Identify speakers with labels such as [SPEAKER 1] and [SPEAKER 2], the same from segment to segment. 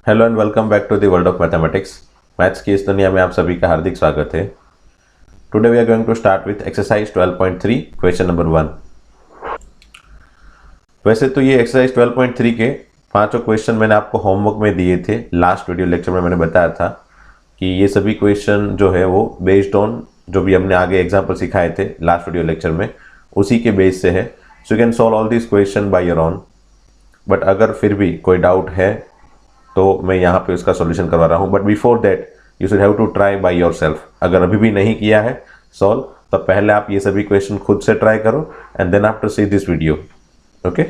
[SPEAKER 1] Hello and welcome back to the world of mathematics. Maths की इस दुनिया में आप सभी का हार्दिक स्वागत है। Today we are going to start with exercise 12.3 question number 1। वैसे तो ये एक्सरसाइज 12.3 के पांचों क्वेश्चन मैंने आपको होमवर्क में दिए थे। लास्ट वीडियो लेक्चर में मैंने बताया था कि ये सभी क्वेश्चन जो है वो बेस्ड ऑन जो भी हमने आगे एग्जाम्पल सिखाए थे लास्ट वीडियो लेक्चर में, उसी के बेस से है। So you can solve all this question by your own. But अगर फिर भी कोई डाउट है तो मैं यहाँ पे उसका सॉल्यूशन करवा रहा हूँ। But before that you should have to try by yourself. अगर अभी भी नहीं किया है सॉल्व, तो पहले आप ये सभी क्वेश्चन खुद से ट्राई करो and then after see this video. Okay,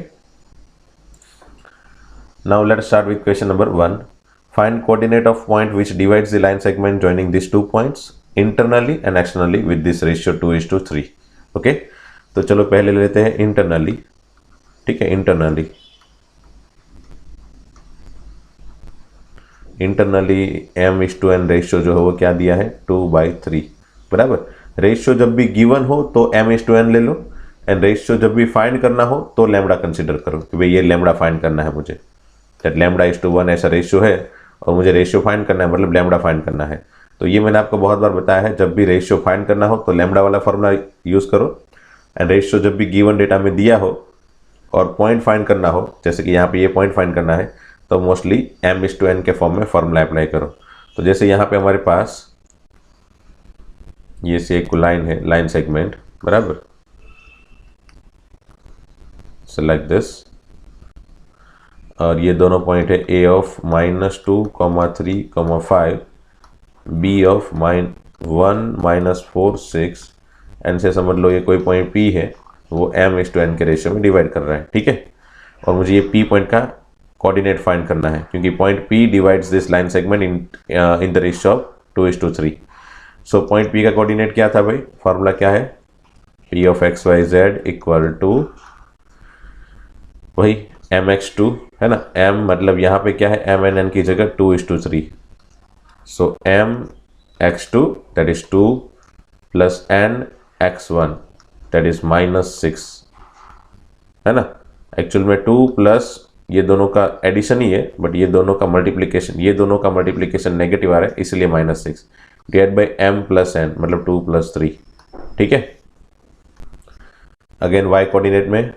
[SPEAKER 1] now let's start with question number 1। Find coordinate of point which divides the line segment joining this two points internally and externally with this ratio 2:3। Okay, तो चलो पहले लेते हैं internally. ठीक है, internally m/n ratio जो है वो क्या दिया है 2/3 बराबर। रेशियो जब भी गिवन हो तो m/n ले लो एंड रेशियो जब भी फाइंड करना हो तो लैम्बडा कंसीडर करो कि भाई ये लैम्बडा फाइंड करना है मुझे। दैट λ/1 ऐसा रेशियो है और मुझे रेशियो फाइंड करना है, मतलब लैम्बडा फाइंड करना है। तो ये मैंने आपको बहुत बार बताया है, जब भी रेशियो फाइंड करना हो तो लैम्बडा वाला फॉर्मूला यूज करो। एंड रेशियो जब भी गिवन डेटा में दिया हो और पॉइंट फाइंड करना हो, जैसे कि यहाँ पे ये पॉइंट फाइंड करना है, तो मोस्टली m/n के फॉर्म में फॉर्मूला अप्लाई करो। तो जैसे यहाँ पे हमारे पास ये से एक लाइन है, लाइन सेगमेंट बराबर, सो लाइक दिस। और ये दोनों पॉइंट है a of -2, 3, 5, b of -1, -4, 6 and से समझ लो ये कोई पॉइंट p है, वो m/n के रेशियो में डिवाइड कर रहा है। ठीक है, और मुझे ये p पॉइंट का कोऑर्डिनेट फाइंड करना है क्योंकि point p divides this line segment in the ratio of 2:3। So point p का कोऑर्डिनेट क्या था भाई, फॉर्मूला क्या है, p of xyz equal to वही mx2 है ना। m मतलब यहाँ पे क्या है, m/n की जगह 2:3। सो mx2 that is 2 plus nx1 that is -6 है ना। एक्चुअल में 2 प्लस ये दोनों का एडिशन ही है, बट ये दोनों का मल्टीप्लिकेशन, ये दोनों का मल्टीप्लिकेशन नेगेटिव आ रहा है इसलिए -6 divide by m plus n मतलब 2 + 3। ठीक है, अगेन y कोऑर्डिनेट में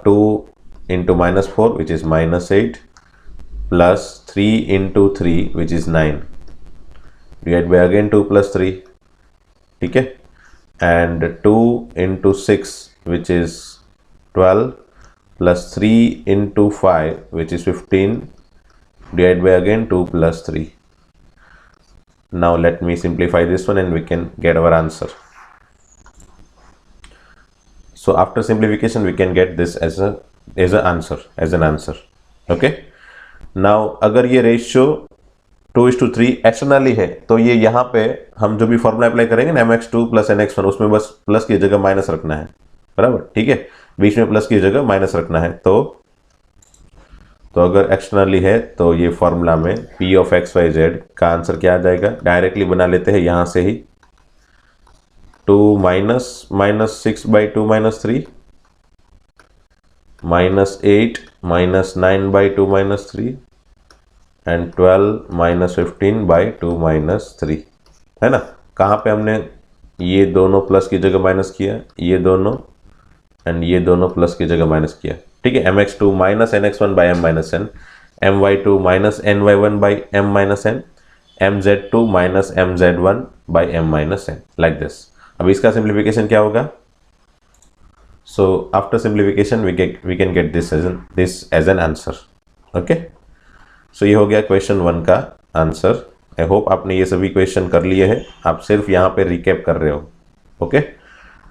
[SPEAKER 1] 2 into -4 which is -8 plus 3 into 3 which is 9 divide by again 2 + 3। ठीक है, and 2 into 6 which is 12 plus 3 into 5 which is 15 divided by again 2 plus 3. Now let me simplify this one and we can get our answer. So after simplification we can get this as an answer. Okay, now अगर ये ratio 2:3 externally है तो ये यहाँ पे हम जो भी फॉर्मूला अप्लाई करेंगे ना mx2 प्लस nx1, उसमें बस प्लस की जगह माइनस रखना है बराबर। ठीक है, बीच में प्लस की जगह माइनस रखना है। तो अगर एक्सटर्नली है तो ये फॉर्मूला में p ऑफ xyz का आंसर क्या आ जाएगा, डायरेक्टली बना लेते हैं यहाँ से ही। 2 -6/2 - 3 -8 -9/2 - 3 एंड 12 -15/2 - 3 है ना। कहाँ पे हमने ये दोनों प्लस की जगह माइनस किया, ये दोनों एंड ये दोनों प्लस की जगह माइनस किया। ठीक है, mx2 - nx1/m - n, my2 - ny1/m - n, mz2 - mz1/m - n, like this. अब इसका सिंप्लीफिकेशन क्या होगा, so after simplification we can get this as an answer. Okay, so ये हो गया क्वेश्चन 1 का आंसर। आई होप आपने ये सभी क्वेश्चन कर लिए हैं, आप सिर्फ यहाँ पे रिकैप कर रहे हो। ओके,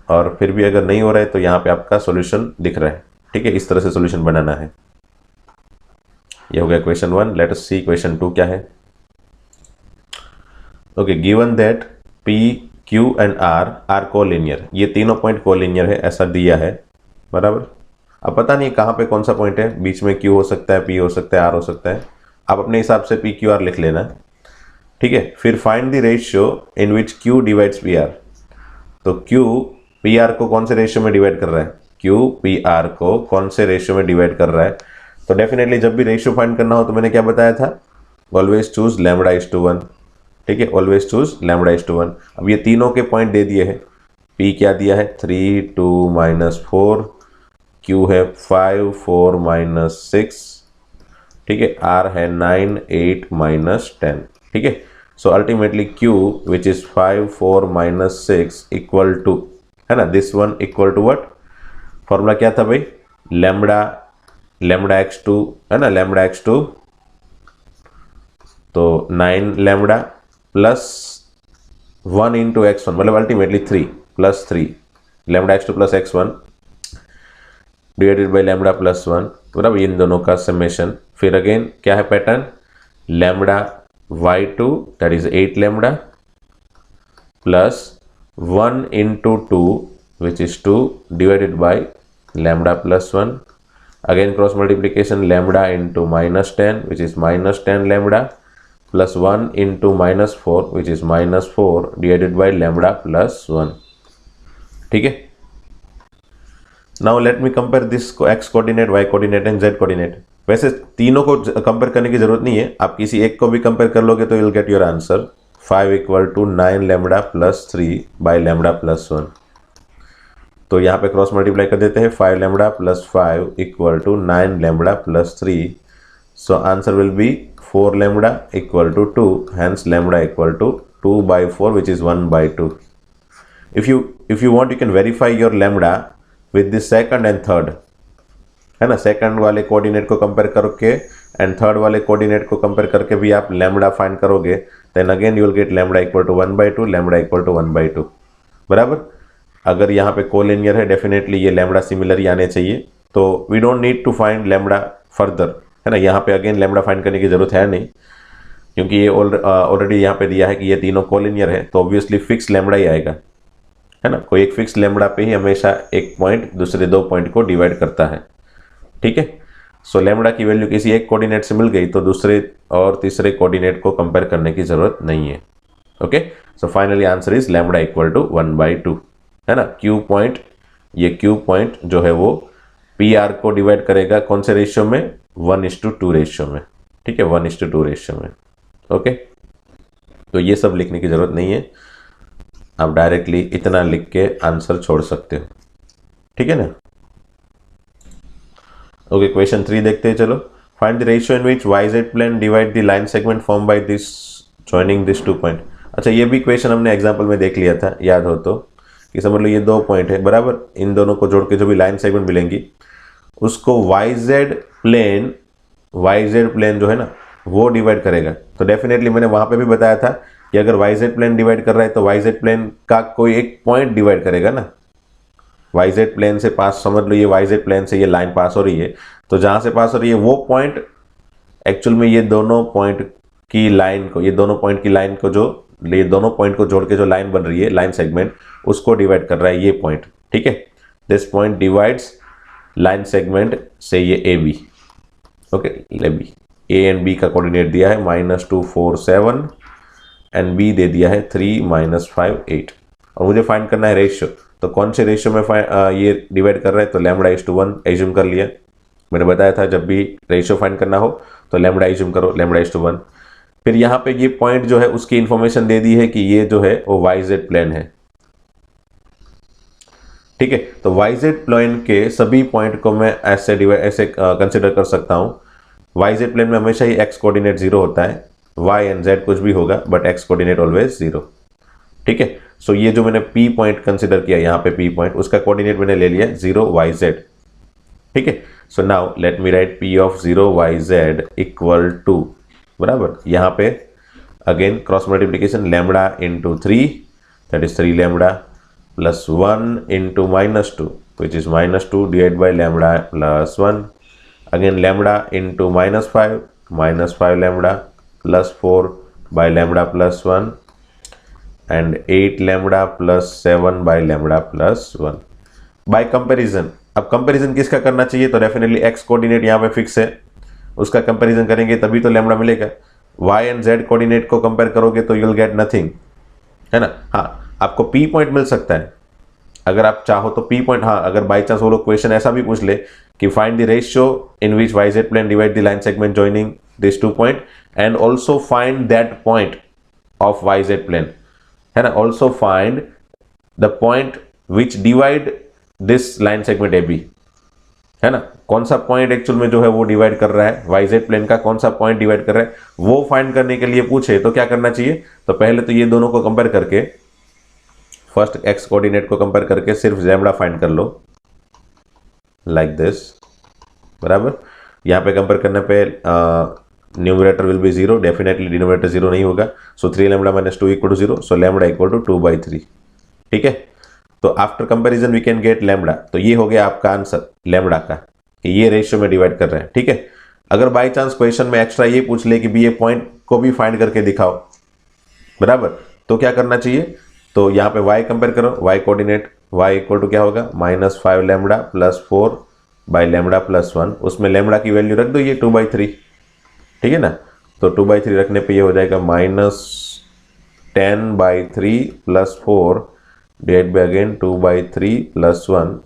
[SPEAKER 1] और फिर भी अगर नहीं हो रहा है तो यहाँ पे आपका सॉल्यूशन दिख रहा है। ठीक है, इस तरह से सॉल्यूशन बनाना है। ये हो गया question 1। Let us see question 2 क्या है। Okay, given that p, q and r are collinear, ये तीनों पॉइंट कोलिनियर है ऐसा दिया है बराबर। अब पता नहीं कहाँ पे कौन सा पॉइंट है, बीच में q हो सकता है, p हो सकता है, r हो सकता है। आप अपने हिसाब से p, q, r लिख लेना। ठीक है, फिर find the ratio in which q divides pr। तो q pr को कौन से रेशियो में डिवाइड कर रहा है, q pr को कौन से रेशियो में डिवाइड कर रहा है। तो डेफिनेटली जब भी रेशियो फाइंड करना हो तो मैंने क्या बताया था, always choose lambda is to 1, ठीक है, always choose lambda is to 1। अब ये तीनों के पॉइंट दे दिए हैं, P क्या दिया है 3 2 -4, Q है 5 4 -6, ठीक है, R है 9 8 -10, ठीक है। So ultimately Q which is 5 4 -6 equal to, है ना, this one equal to what, formula क्या था भाई, लैम्बडा x2, है ना, लैम्बडा x2, तो 9 लैम्बडा प्लस 1 इंटू x1, मतलब ultimately 3 plus 3 lambda x2 plus x1 divided by lambda plus 1, बराबर इन दोनों का समेशन। फिर अगेन क्या है pattern, lambda y2 that is 8 lambda plus 1 into 2 which is 2 divided by lambda plus 1, again cross multiplication lambda into -10 which is -10 lambda plus 1 into -4 which is -4 divided by lambda plus 1, ठीक है। Now let me compare this x coordinate, y coordinate and z coordinate. वैसे तीनों को compare करने की जरूरत नहीं है, आप किसी एक को भी कंपेयर कर लोगे तो you will get your answer 5 equal to 9 lambda plus 3 by lambda plus 1। तो यहाँ पे क्रॉस मल्टीप्लाई कर देते हैं, 5 lambda plus 5 equal to 9 lambda plus 3, so answer will be 4 lambda equal to 2, hence lambda equal to 2 by 4 which is 1 by 2. If you want you can verify your lambda with the second and third, है ना, second वाले coordinate को compare करके and third वाले coordinate को compare करके भी आप लैम्बडा फाइंड करोगे, then again you will get lambda equal to 1 by 2, lambda equal to 1 by 2, बराबर। अगर यहाँ पे कोलिनियर है डेफिनेटली ये लैम्बडा सिमिलर ही आने चाहिए, तो we don't need to find lambda further, है ना, यहाँ पे अगेन लैम्बडा फाइंड करने की जरूरत है नहीं, क्योंकि ये ऑलरेडी यहाँ पे दिया है कि ये तीनों कोलिनियर है, तो ऑब्वियसली फिक्स लैम्बडा ही आएगा, है ना। कोई एक फिक्स लैम्बडा पे ही हमेशा एक पॉइंट दूसरे दो पॉइंट को डिवाइड करता है, ठीक है। सो लैम्बडा की वैल्यू किसी एक कोऑर्डिनेट से मिल गई तो दूसरे और तीसरे कोऑर्डिनेट को कंपेयर करने की जरूरत नहीं है, okay. So finally answer is lambda equal to 1 by 2, है ना। क्यू पॉइंट, ये क्यू पॉइंट जो है वो पी आर को डिवाइड करेगा कौन से रेशियो में, 1:2 रेशियो में, ठीक है, 1:2 रेशियो में, ओके। तो ये सब लिखने की जरूरत नहीं है, आप डायरेक्टली इतना लिख के आंसर छोड़ सकते हो, ठीक है ना। ओके, क्वेश्चन 3 देखते हैं, चलो। Find the ratio in which YZ plane divide the line segment form by this joining this 2 point. अच्छा, ये भी क्वेश्चन हमने एग्जांपल में देख लिया था, याद हो तो, कि समझ लो ये 2 पॉइंट है, बराबर, इन दोनों को जोड़ के जो भी लाइन सेगमेंट मिलेंगी उसको YZ प्लेन जो है ना वो डिवाइड करेगा। तो डेफिनेटली मैंने वहां पे भी बताया था कि अगर YZ प्लेन डिवाइड कर रहा है तो YZ प्लेन का कोई एक पॉइंट डिवाइड करेगा ना। YZ प्लेन से पास, समझ लो ये YZ प्लेन से ये लाइन पास हो रही है, तो जहां से पास हो रही है वो पॉइंट एक्चुअल में ये दोनों पॉइंट की लाइन को, ये दोनों पॉइंट की लाइन को, जो ये दोनों पॉइंट को जोड़ के जो लाइन बन रही है, लाइन सेगमेंट, उसको डिवाइड कर रहा है ये पॉइंट, ठीक है। This point divides line segment से ये AB, okay, AB, A and B का कोऑर्डिनेट दिया है -2 4 7 एंड B दे दिया है 3 -5 8, और मुझे फाइंड करना है रेशियो। तो कौन से रेशियो में ये डिवाइड कर रहा है, तो लैम्बडा इज टू 1 एज्यूम कर लिया। मैंने बताया था जब भी रेशियो फाइंड करना हो तो लैम्बडा एज्यूम करो, लैम्बडा इज टू 1। फिर यहाँ पे ये पॉइंट जो है उसकी इंफॉर्मेशन दे दी है कि ये जो है वो YZ प्लेन है, ठीक है। तो YZ प्लेन के सभी पॉइंट को मैं ऐसे कंसिडर कर सकता हूँ। YZ प्लेन में हमेशा ही x कोऑर्डिनेट 0 होता है, y एंड z कुछ भी होगा, बट x कोऑर्डिनेट ऑलवेज 0, ठीक है। सो ये जो मैंने P पॉइंट कंसिडर किया, यहाँ पे P पॉइंट, उसका कोऑर्डिनेट मैंने ले लिया 0 YZ, ठीक है। So now let me write P of 0 YZ equal to, बराबर, यहाँ पे again cross multiplication lambda into 3 that is 3 lambda plus 1 into -2 which is -2 divide by lambda plus 1, again lambda into -5 lambda plus 4 by lambda plus 1 and 8 lambda plus 7 by lambda plus 1 by comparison. अब comparison किसका करना चाहिए, तो definitely x coordinate यहाँ पे fix है, उसका comparison करेंगे तभी तो लैम्बडा मिलेगा। y एंड z कोऑर्डिनेट को कंपेयर करोगे तो यू विल गेट नथिंग, है ना। हाँ, आपको P पॉइंट मिल सकता है अगर आप चाहो तो P पॉइंट, हाँ, अगर बाई चांस वो लोग क्वेश्चन ऐसा भी पूछ ले कि find the ratio in which YZ plane divide the line segment joining this 2 point and also find that point of YZ plane, है ना, also find the point which divide this line segment AB, है ना, कौन सा point actual में जो है वो डिवाइड कर रहा है, YZ प्लेन का कौन सा पॉइंट डिवाइड कर रहा है, वो फाइंड करने के लिए पूछे तो क्या करना चाहिए। तो पहले तो ये दोनों को कंपेयर करके, फर्स्ट x कोऑर्डिनेट को कंपेयर करके सिर्फ लैम्बडा फाइंड कर लो लाइक दिस, बराबर। यहाँ पे कंपेयर करने पे numerator will be 0, definitely denominator 0 नहीं होगा, so 3 lambda minus 2 equal to 0, so lambda equal to 2/3, ठीक है। तो after comparison we can get lambda, तो ये हो गया आपका आंसर लैम्बडा का कि ये रेशियो में डिवाइड कर रहे हैं, ठीक है। अगर बाय चांस क्वेश्चन में एक्स्ट्रा ये पूछ ले कि भी ये पॉइंट को भी फाइंड करके दिखाओ, बराबर, तो क्या करना चाहिए, तो यहाँ पे y कंपेयर करो, y coordinate y equal to क्या होगा -5 lambda plus 4 by lambda plus 1, उसमें लैम्बडा की वैल्यू रख दो ये 2/3, ठीक है ना। तो 2/3 रखने पे ये हो जाएगा -10/3 plus 4 divide by again 2/3 plus 1,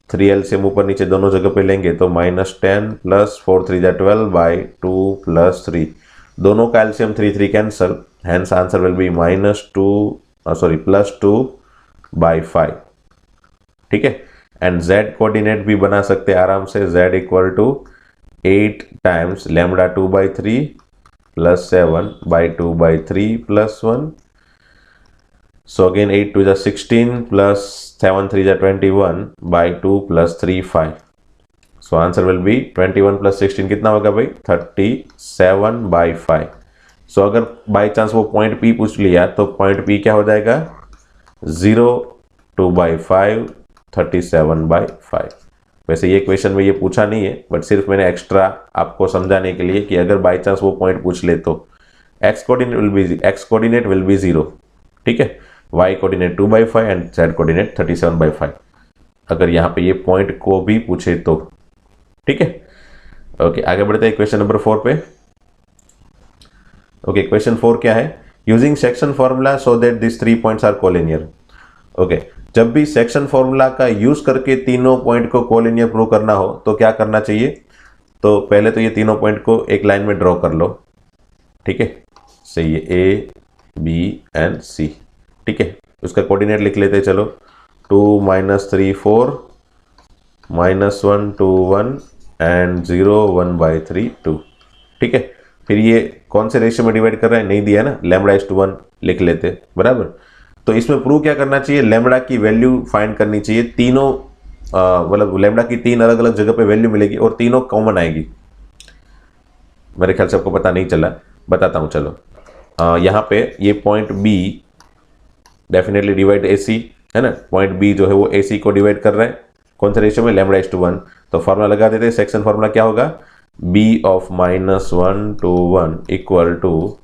[SPEAKER 1] 3 LCM ऊपर नीचे दोनों जगह पे लेंगे तो -10 प्लस 4 3 जा 12/2 प्लस 3, दोनों का LCM 3 cancel, hence answer will B +2/5, ठीक है। एंड z कोऑर्डिनेट भी बना सकते हैं आराम से, z equal to 8 times lambda 2/3 plus 7/2/3 plus 1, so again 8 2 is 16 plus 7 3 is 21/2 plus 3 5, so answer will be 21 plus 16 कितना होगा भाई 37/5। so अगर बाई चांस वो पॉइंट P पूछ लिया तो पॉइंट P क्या हो जाएगा 0 2/5 37/5। वैसे ये क्वेश्चन में ये पूछा नहीं है, बट सिर्फ मैंने एक्स्ट्रा आपको समझाने के लिए कि अगर बाई चांस वो पॉइंट पूछ ले तो x कोऑर्डिनेट विल बी 0, ठीक है, y coordinate 2/5 and z coordinate 37/5, अगर यहाँ पे ये पॉइंट को भी पूछे तो, ठीक है। ओके, आगे बढ़ते हैं क्वेश्चन नंबर 4 पे। ओके, क्वेश्चन 4 क्या है, using section formula so that this 3 points are collinear. Okay, जब भी सेक्शन फॉर्मूला का यूज करके तीनों पॉइंट को कोलिनियर प्रूव करना हो तो क्या करना चाहिए, तो पहले तो ये तीनों पॉइंट को एक लाइन में ड्रॉ कर लो, ठीक है, से ये A B एंड C, ठीक है। उसका कोऑर्डिनेट लिख लेते चलो, 2 -3 4 -1 2 1 एंड 0 1/3 2, ठीक है। फिर ये कौन से रेशियो में डिवाइड कर रहा है नहीं दिया ना, λ/1 लिख लेते, बराबर। तो इसमें प्रूव क्या करना चाहिए, लैम्बडा की वैल्यू फाइंड करनी चाहिए, तीनों मतलब लैम्बडा की 3 अलग अलग जगह पे वैल्यू मिलेगी और तीनों कॉमन आएगी। मेरे ख्याल से आपको पता नहीं चला, बताता हूँ चलो। यहाँ पे ये point B definitely divide AC, है ना, पॉइंट B जो है वो AC को डिवाइड कर रहा है, कौन से रेशियो में λ/1, तो फॉर्मूला लगा देते हैं, सेक्शन फॉर्मूला क्या होगा B of -1 to 1 equal to,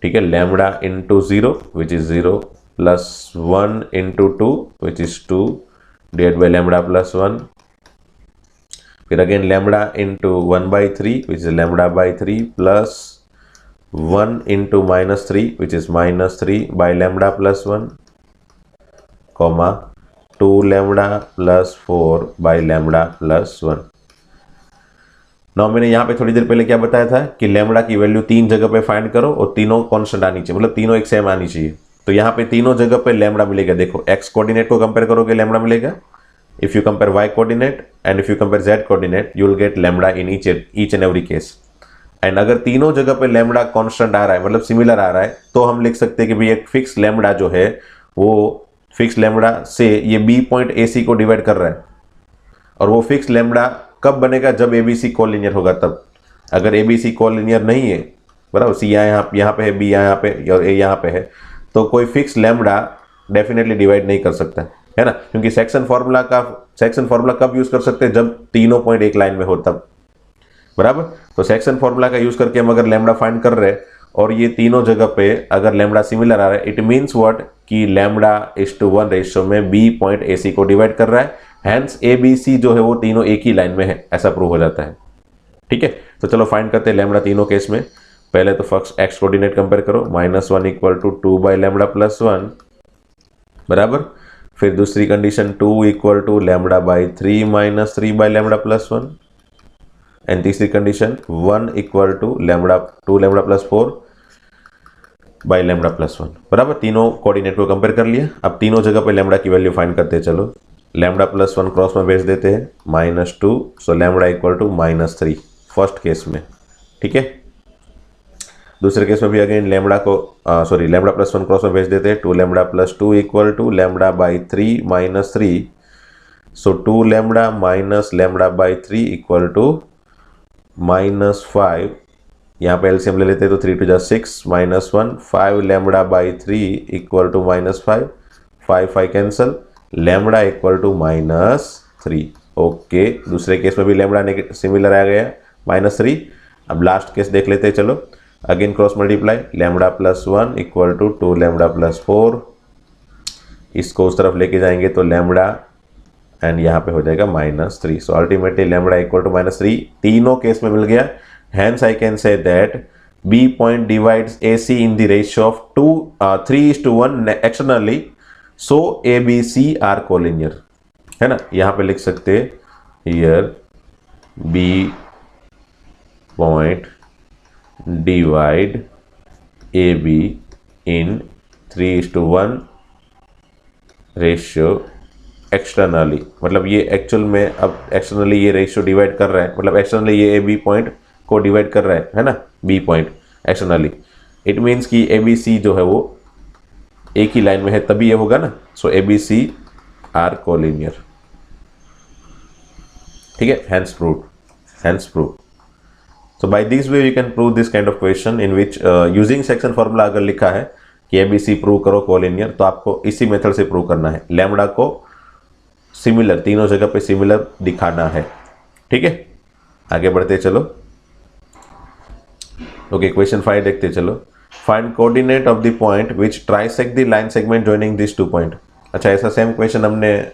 [SPEAKER 1] ठीक है, lambda into 0 which is 0 plus 1 into 2 which is 2 divide by lambda plus 1, फिर again lambda into 1/3 which is λ/3 plus 1 into -3 which is -3 by lambda plus 1, comma 2 lambda plus 4 by lambda plus 1। Now मैंने यहाँ पे थोड़ी देर पहले क्या बताया था कि लैम्बडा की वैल्यू 3 जगह पे फाइंड करो और तीनों कांस्टेंट आनी चाहिए, मतलब तीनों एक सेम आनी चाहिए। तो यहाँ पे तीनों जगह पे लैम्बडा मिलेगा, देखो x कोऑर्डिनेट को कंपेयर करोगे लैम्बडा मिलेगा, if you compare y coordinate and if you compare z coordinate you will get lambda in each and every case. And अगर तीनों जगह पे लैम्बडा कांस्टेंट आ रहा है, मतलब सिमिलर आ रहा है, तो हम लिख सकते हैं कि भाई एक फिक्स लैम्बडा जो है वो फिक्स लैम्बडा से ये B पॉइंट AC को डिवाइड कर रहा है, और वो फिक्स लैम्बडा कब बनेगा, जब ABC कोलिनियर होगा तब। अगर ABC कोलिनियर नहीं है, बराबर, C यहाँ पे है, B यहाँ पे और A यहाँ पे है, तो कोई फिक्स लैम्बडा डेफिनेटली डिवाइड नहीं कर सकता है ना, क्योंकि सेक्शन फॉर्मूला कब यूज कर सकते हैं, जब तीनों पॉइंट एक लाइन में हो तब, बराबर। तो सेक्शन फॉर्मूला का यूज करके हम अगर लैम्बडा फाइंड कर रहे हैं और ये तीनों जगह पे अगर लैम्बडा सिमिलर आ रहा है, इट मीन्स व्हाट कि λ/1 रेशियो में B पॉइंट AC को डिवाइड कर रहा है, हैंस ABC जो है वो तीनों एक ही लाइन में है, ऐसा प्रूव हो जाता है, ठीक है। तो चलो फाइंड करते हैं लैम्बडा तीनों केस में। पहले तो फर्स्ट x कोऑर्डिनेट कंपेयर करो, -1 equal to 2 by lambda plus 1, बराबर। फिर दूसरी condition 2 equal to lambda by 3 minus 3 by lambda plus 1, and तीसरी condition 1 equal to lambda 2 lambda plus 4 by lambda plus 1। बराबर, तीनों कोऑर्डिनेट को कंपेयर कर लिया। अब तीनों जगह पे लैम्बडा की वैल्यू फाइंड करते चलो। लैम्बडा प्लस 1 क्रॉस में भेज देते हैं, -2, so lambda equal to -3 first case में। ठीक है, दूसरे केस में भी अगेन लैम्बडा को लैम्बडा प्लस 1 क्रॉस में भेज देते हैं, 2 lambda plus 2 equal to lambda by 3 minus 3, so 2 lambda minus lambda by 3 equal to -5। यहाँ पे एलसीएम ले लेते हैं तो 3 2 जा 6 minus 1, 5 lambda by 3 equal to -5, 5 cancel, lambda equal to -3। Okay, दूसरे केस में भी लैम्बडा सिमिलर आ गया -3। अब लास्ट केस देख लेते हैं चलो। Again cross multiply, lambda plus 1 equal to 2 lambda plus 4, इसको उस तरफ लेके जाएंगे तो लैम्बडा एंड यहाँ पे हो जाएगा -3। So ultimately lambda equal to -3 तीनों केस में मिल गया। Hence I can say that B point divides AC in the ratio of 3:1 externally, so ABC are collinear, है ना। यहाँ पे लिख सकते here B point divide AB in 3:1 ratio externally, मतलब ये एक्चुअल में अब एक्सटर्नली ये रेशियो डिवाइड कर रहा है, मतलब एक्सटर्नली ये ए बी पॉइंट को डिवाइड कर रहा है ना, B point externally. It means कि ए बी सी जो है वो एक ही लाइन में है, तभी ये होगा ना। So A B C are collinear. ठीक है, hence proved, hence proved. So by this way you can prove this kind of question in which using section formula अगर लिखा है कि ABC प्रूव करो कोलिनियर, तो आपको इसी मेथड से प्रूव करना है। लैम्बडा को सिमिलर, तीनों जगह पे सिमिलर दिखाना है। ठीक है, आगे बढ़ते चलो। ओके, क्वेश्चन 5 देखते चलो। Find coordinate of the point which trisect the line segment joining this 2 point. अच्छा, ऐसा सेम क्वेश्चन हमने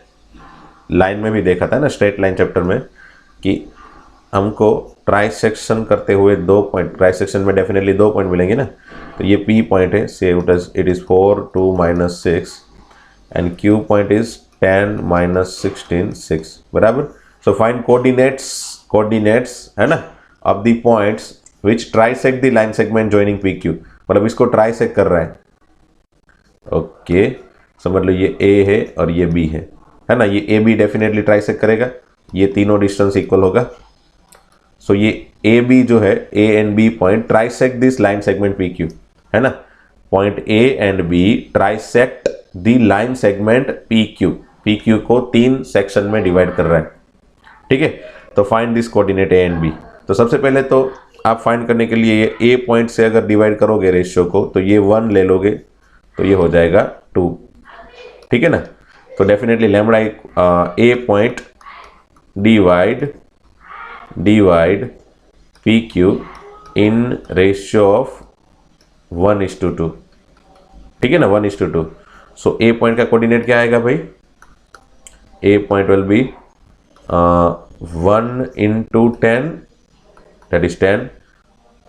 [SPEAKER 1] लाइन में भी देखा था ना, स्ट्रेट लाइन चैप्टर में, कि हमको ट्राइसेक्शन करते हुए 2 पॉइंट, ट्राइसेक्शन में डेफिनेटली 2 पॉइंट मिलेंगे ना। तो ये P पॉइंट है, से it is 4 2 -6 and Q point is 10 -16 6। बराबर। सो फाइंड कोऑर्डिनेट्स है ना of the points which trisect the line segment joining PQ, मतलब इसको ट्राइसेक्ट कर रहा है। ओके, समझ लो ये A है और ये B है ना। ये AB डेफिनेटली ट्राइसेक्ट करेगा, ये तीनों डिस्टेंस इक्वल होगा। सो ये ए बी जो है, A and B point trisect this line segment PQ, है ना। Point A and B trisect the line segment PQ को 3 सेक्शन में डिवाइड कर रहा है। ठीक है, तो find this coordinate A and B. तो सबसे पहले तो आप फाइंड करने के लिए ये ए पॉइंट से अगर डिवाइड करोगे रेशियो को, तो ये 1 ले लोगे तो ये हो जाएगा 2। ठीक है ना। तो definitely lambda A point divide PQ in ratio of 1:2। ठीक है ना, 1:2। सो ए पॉइंट का कोऑर्डिनेट क्या आएगा भाई? ए point will be 1 × 10, that is 10,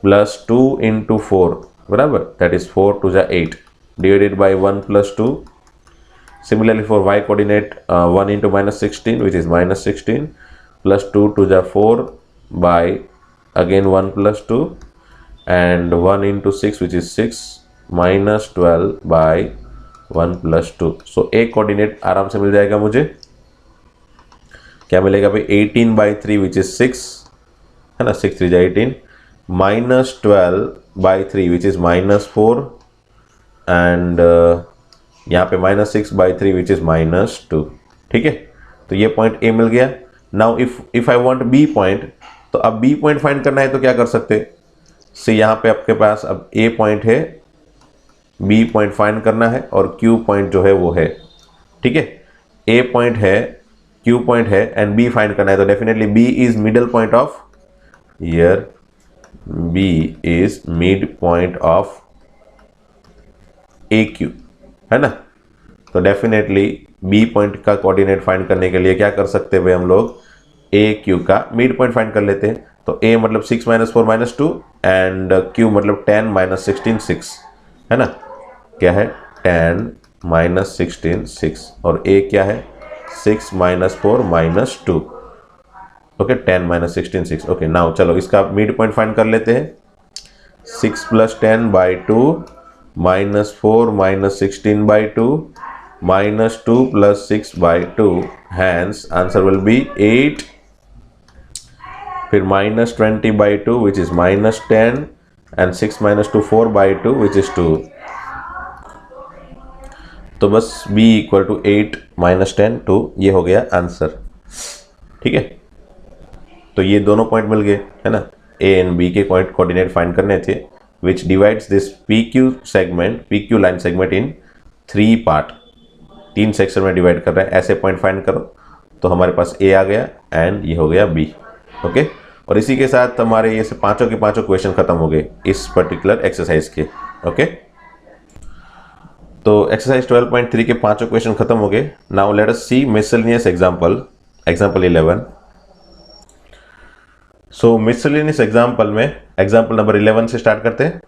[SPEAKER 1] plus 2 × 4, बराबर, that is 4 2 जा 8, divided by 1 + 2। Similarly for y coordinate 1 × -16, which is -16, plus 2 2 जा 4 by again 1 + 2, and 1 × 6, which is 6, -12 by 1 + 2। सो एक कोऑर्डिनेट आराम से मिल जाएगा मुझे। क्या मिलेगा भाई? 18/3, which is 6, है ना, 6 3 जा 18, -12/3, which is -4, and यहाँ पे -6/3, which is -2। ठीक है, तो ये पॉइंट ए मिल गया। Now if I want be point, तो अब बी पॉइंट फाइंड करना है तो क्या कर सकते? से यहाँ पे आपके पास अब ए पॉइंट है, बी पॉइंट फाइंड करना है, और क्यू पॉइंट जो है वो है। ठीक है, ए पॉइंट है, क्यू पॉइंट है, एंड बी फाइंड करना है। तो definitely B is middle point of, here B is mid point of A Q, है ना। तो डेफिनेटली बी पॉइंट का कोऑर्डिनेट फाइंड करने के लिए क्या कर सकते हैं भाई? हम लोग ए क्यू का मिड पॉइंट फाइंड कर लेते हैं। तो ए मतलब 6 - 4 - 2, एंड क्यू मतलब 10 - 16 6, है ना। क्या है? 10 -16 6 और a क्या है 6 - 4 - 2 ओके 10 - 16 6 ओके। नाउ चलो इसका मिड पॉइंट फाइंड कर लेते हैं 6 + 10/2 -4 - 16/2 -2 + 6/2 hence answer will be 8 फिर -20/2 which is -10 and 6 - 2 4/2 which is 2 तो बस b = 8 - 10 2 ये हो गया आंसर। ठीक है तो ये दोनों पॉइंट मिल गए है ना a एंड b के पॉइंट कोऑर्डिनेट फाइंड करने थे which divides this PQ line segment in 3 part 3 section में डिवाइड कर रहा है। ऐसे पॉइंट फाइंड करो तो हमारे पास a आ गया एंड ये हो गया b ओके। और इसी के साथ हमारे ये पांचों के पांचों क्वेश्चन खत्म हो गए इस पर्टिकुलर एक्सरसाइज के ओके। तो एक्सरसाइज 12.3 के पांचों क्वेश्चन खत्म हो गए। Now let us see miscellaneous example 11। So miscellaneous example में एग्जांपल नंबर 11 से स्टार्ट करते हैं।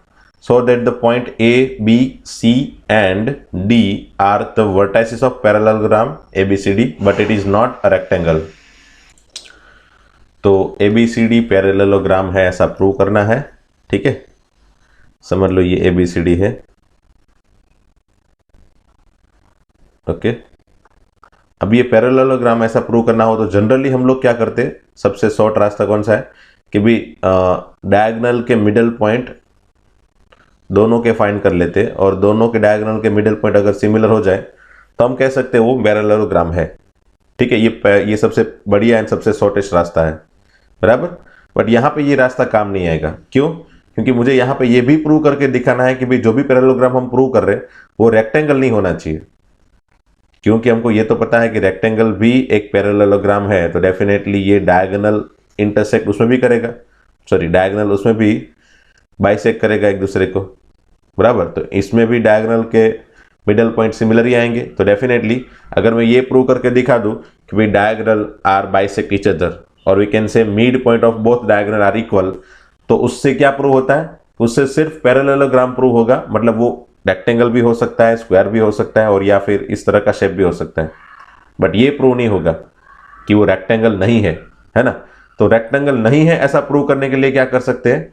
[SPEAKER 1] So that the point A, B, C and D are the vertices of parallelogram ABCD but it is not a rectangle. तो ABCD parallelogram है ऐसा prove करना है। ठीक है समझ लो ये ABCD है ओके। अब ये पैरेललोग्राम ऐसा प्रूव करना हो तो जनरली हम लोग क्या करते हैं सबसे शॉर्ट रास्ता कौन सा है कि भी डायगोनल के मिडल पॉइंट दोनों के फाइंड कर लेते और दोनों के डायगोनल के मिडल पॉइंट अगर सिमिलर हो जाए तो हम कह सकते हैं वो पैरेललोग्राम है। ठीक है ये सबसे बढ़िया एंड सबसे शॉर्टेस्ट रास्ता है बराबर। बट यहाँ पे ये रास्ता काम नहीं आएगा क्यों क्योंकि मुझे यहाँ पे ये भी प्रूव करके दिखाना है कि भाई जो भी पैरेललोग्राम हम प्रूव कर रहे हैं वो रेक्टेंगल नहीं होना चाहिए क्योंकि हमको ये तो पता है कि रेक्टेंगल भी एक पैरेललोग्राम है तो डेफिनेटली ये डायगोनल इंटरसेक्ट उसमें भी करेगा डायगोनल उसमें भी बाइसेक्ट करेगा एक दूसरे को बराबर। तो इसमें भी डायगोनल के मिडल पॉइंट सिमिलर ही आएंगे तो डेफिनेटली अगर मैं ये प्रूव करके दिखा दूं कि भाई diagonal are bisect each other और we can say mid point of both diagonal are equal तो उससे क्या प्रूव होता है उससे सिर्फ पैरेललोग्राम प्रूव होगा। मतलब वो रेक्टेंगल भी हो सकता है स्क्वायर भी हो सकता है और या फिर इस तरह का शेप भी हो सकता है बट ये प्रूव नहीं होगा कि वो रेक्टेंगल नहीं है ना। तो रेक्टेंगल नहीं है ऐसा प्रूव करने के लिए क्या कर सकते हैं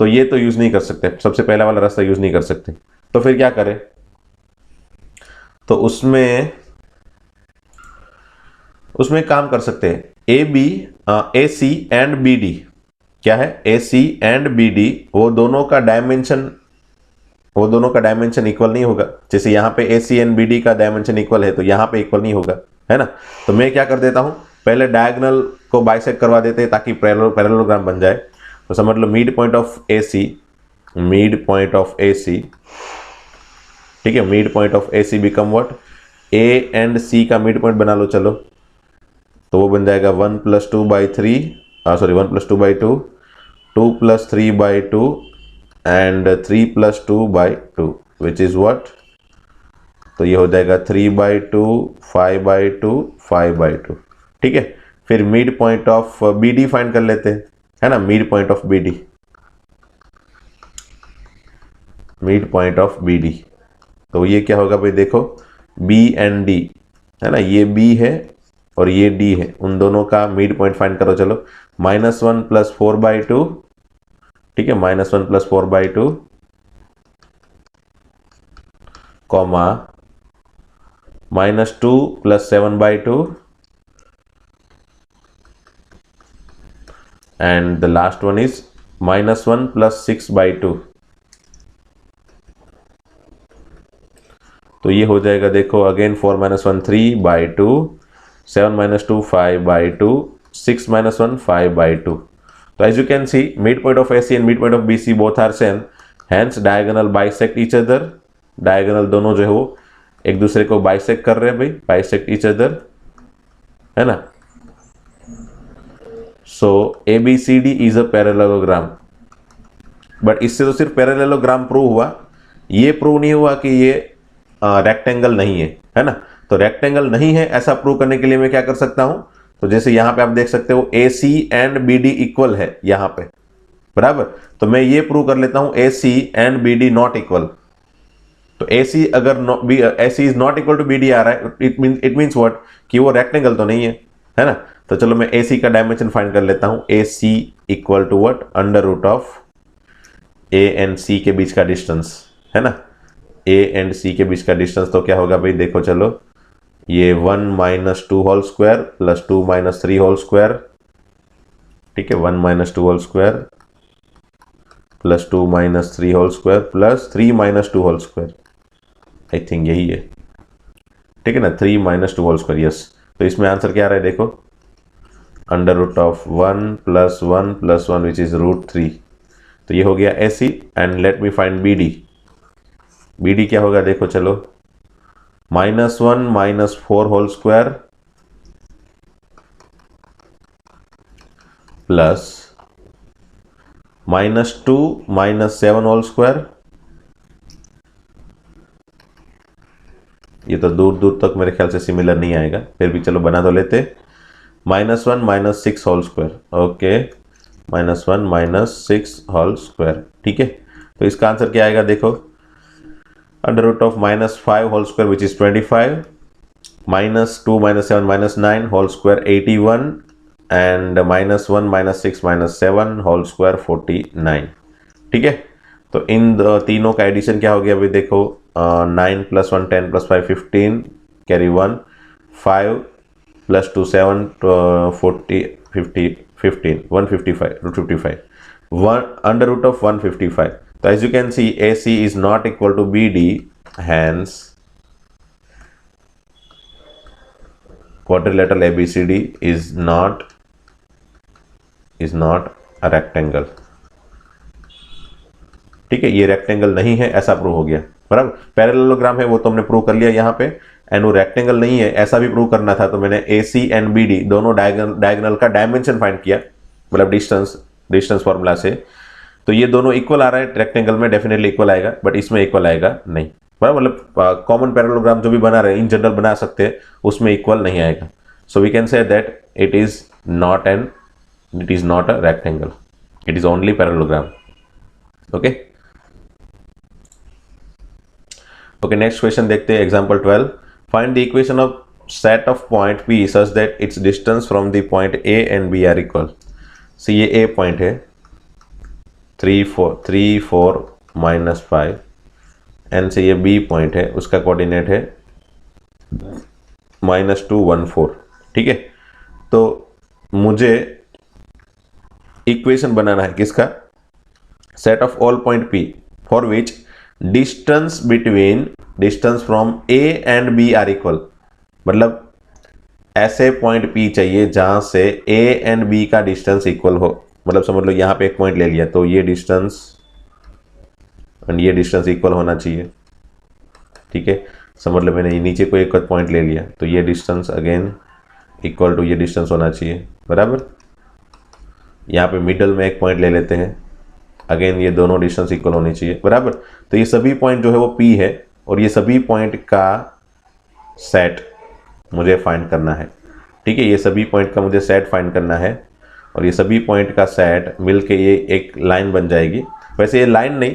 [SPEAKER 1] तो ये तो यूज नहीं कर सकते सबसे पहला वाला रास्ता यूज नहीं कर सकते तो फिर क्या करें तो उसमें काम कर सकते हैं AC एंड BD क्या है AC एंड BD वो दोनों का डायमेंशन इक्वल नहीं होगा। जैसे यहाँ पे AC एंड BD का डायमेंशन इक्वल है तो यहाँ पे इक्वल नहीं होगा है ना। तो मैं क्या कर देता हूँ पहले डायगोनल को बाइसेक्ट करवा देते हैं ताकि पैरेललोग्राम बन जाए। तो समझ लो मिड पॉइंट ऑफ AC ठीक है mid point of AC become what A and C का मिड पॉइंट बना लो चलो तो वो बन जाएगा 1 + 2/3 1 + 2/2 2 + 3/2 एंड 3 + 2/2 विच इज व्हाट तो ये हो जाएगा 3/2 5/2 5/2। ठीक है फिर mid point of BD find कर लेते हैं है ना। मिड पॉइंट ऑफ BD तो ये क्या होगा भाई देखो B एंड D है ना ये B है और ये D है उन दोनों का मिड पॉइंट फाइंड करो चलो -1 + 4/2 ठीक है -1 + 4/2 comma -2 + 7/2 and the last one is -1 + 6/2 तो ये हो जाएगा देखो अगेन 4 - 1 3/2 7 - 2 5/2 6 - 1 5/2। तो as you can see mid point of AC and mid point of BC both are same hence diagonal bisect each other। Diagonal दोनों जो है वो एक दूसरे को बाइसेक्ट कर रहे हैं भाई बाइसेक्ट ईच अदर है ना। सो ABCD is a parallelogram but इससे तो सिर्फ पैरेललोग्राम प्रूव हुआ ये प्रूव नहीं हुआ कि ये रेक्टेंगल नहीं है ना। तो रेक्टेंगल नहीं है ऐसा प्रूव करने के लिए मैं क्या कर सकता हूं तो जैसे यहां पे आप देख सकते हो AC एंड BD इक्वल है यहां पे बराबर। तो मैं ये प्रूव कर लेता हूं AC and BD not equal तो AC अगर AC is not equal to BD आ रहा है, इट मीन्स व्हाट, कि वो रेक्टेंगल तो नहीं है ना। तो चलो मैं AC का डायमेंशन फाइंड कर लेता हूं। AC equal to what, under root of A and C के बीच का डिस्टेंस, है ना। A एंड C के बीच का डिस्टेंस तो क्या होगा भाई, देखो चलो, ये 1 minus 2 whole square plus 2 minus 3 whole square, ठीक है, 1 minus 2 whole square plus 2 minus 3 whole square plus 3 minus 2 whole square, I think यही है, ठीक है ना, 3 माइनस 2 होल स्क्वायर, यस। तो इसमें आंसर क्या आ रहा है, देखो, under root of 1 plus 1 plus 1 which is √3। तो ये हो गया AC and let me find BD। BD क्या होगा, देखो चलो, -1 minus 4 whole square plus -2 minus 7 whole square, ये तो दूर दूर तक मेरे ख्याल से सिमिलर नहीं आएगा, फिर भी चलो बना तो लेते, -1 minus 6 whole square, okay, -1 minus 6 whole square, ठीक है। तो इसका आंसर क्या आएगा, देखो, under root of -5 whole square which is 25, -2 minus 7 minus 9 whole square 81 and -1 minus 6 minus 7 whole square 49, ठीक है। तो इन तीनों का एडिशन क्या हो गया अभी देखो, 9 plus 1 10 plus 5 15 carry 1, 5 plus 2 7 40 50 15 155 √55 1 under root of 155। तो as you can see AC is not equal to BD, hence quadrilateral ABCD is not a rectangle, ठीक है, ये रेक्टेंगल नहीं है, ऐसा प्रूव हो गया, बराबर। पैरेललोग्राम है वो तो हमने प्रूव कर लिया यहाँ पे, एंड वो रेक्टेंगल नहीं है ऐसा भी प्रूव करना था, तो मैंने AC एंड BD दोनों डायगोनल का डायमेंशन फाइंड किया, मतलब डिस्टेंस फॉर्मूला से। तो ये दोनों इक्वल आ रहा है, रेक्टेंगल में डेफिनेटली इक्वल आएगा, बट इसमें इक्वल आएगा नहीं, बराबर। मतलब कॉमन पैरेललोग्राम जो भी बना रहे हैं, इन जनरल बना सकते हैं, उसमें इक्वल नहीं आएगा। So we can say that it is not a rectangle, it is only parallelogram, okay. Okay, next question देखते हैं, example 12, find the equation of set of point P such that its distance from the point A and B are equal. So ये A point है, 3 4 -5, and से ये B point है, उसका coordinate है -2 1 4, ठीक है। तो मुझे इक्वेशन बनाना है किसका, set of all point P for which distance from A and B are equal. मतलब ऐसे पॉइंट P चाहिए जहां से A एंड B का डिस्टेंस इक्वल हो, मतलब समझ लो यहाँ पे एक पॉइंट ले लिया, तो ये डिस्टेंस एंड ये डिस्टेंस इक्वल होना चाहिए, ठीक है। समझ लो मैंने नीचे को एक पॉइंट ले लिया, तो ये डिस्टेंस अगेन इक्वल टू ये डिस्टेंस होना चाहिए, बराबर। यहाँ पे मिडल में एक पॉइंट ले लेते हैं, अगेन ये दोनों डिस्टेंस इक्वल होनी चाहिए, बराबर। तो ये सभी पॉइंट जो है वो P है, और ये सभी पॉइंट का सेट मुझे फाइंड करना है, ठीक है। ये सभी पॉइंट का मुझे सेट फाइंड करना है, और ये सभी पॉइंट का सेट मिलके ये एक लाइन बन जाएगी। वैसे ये लाइन नहीं,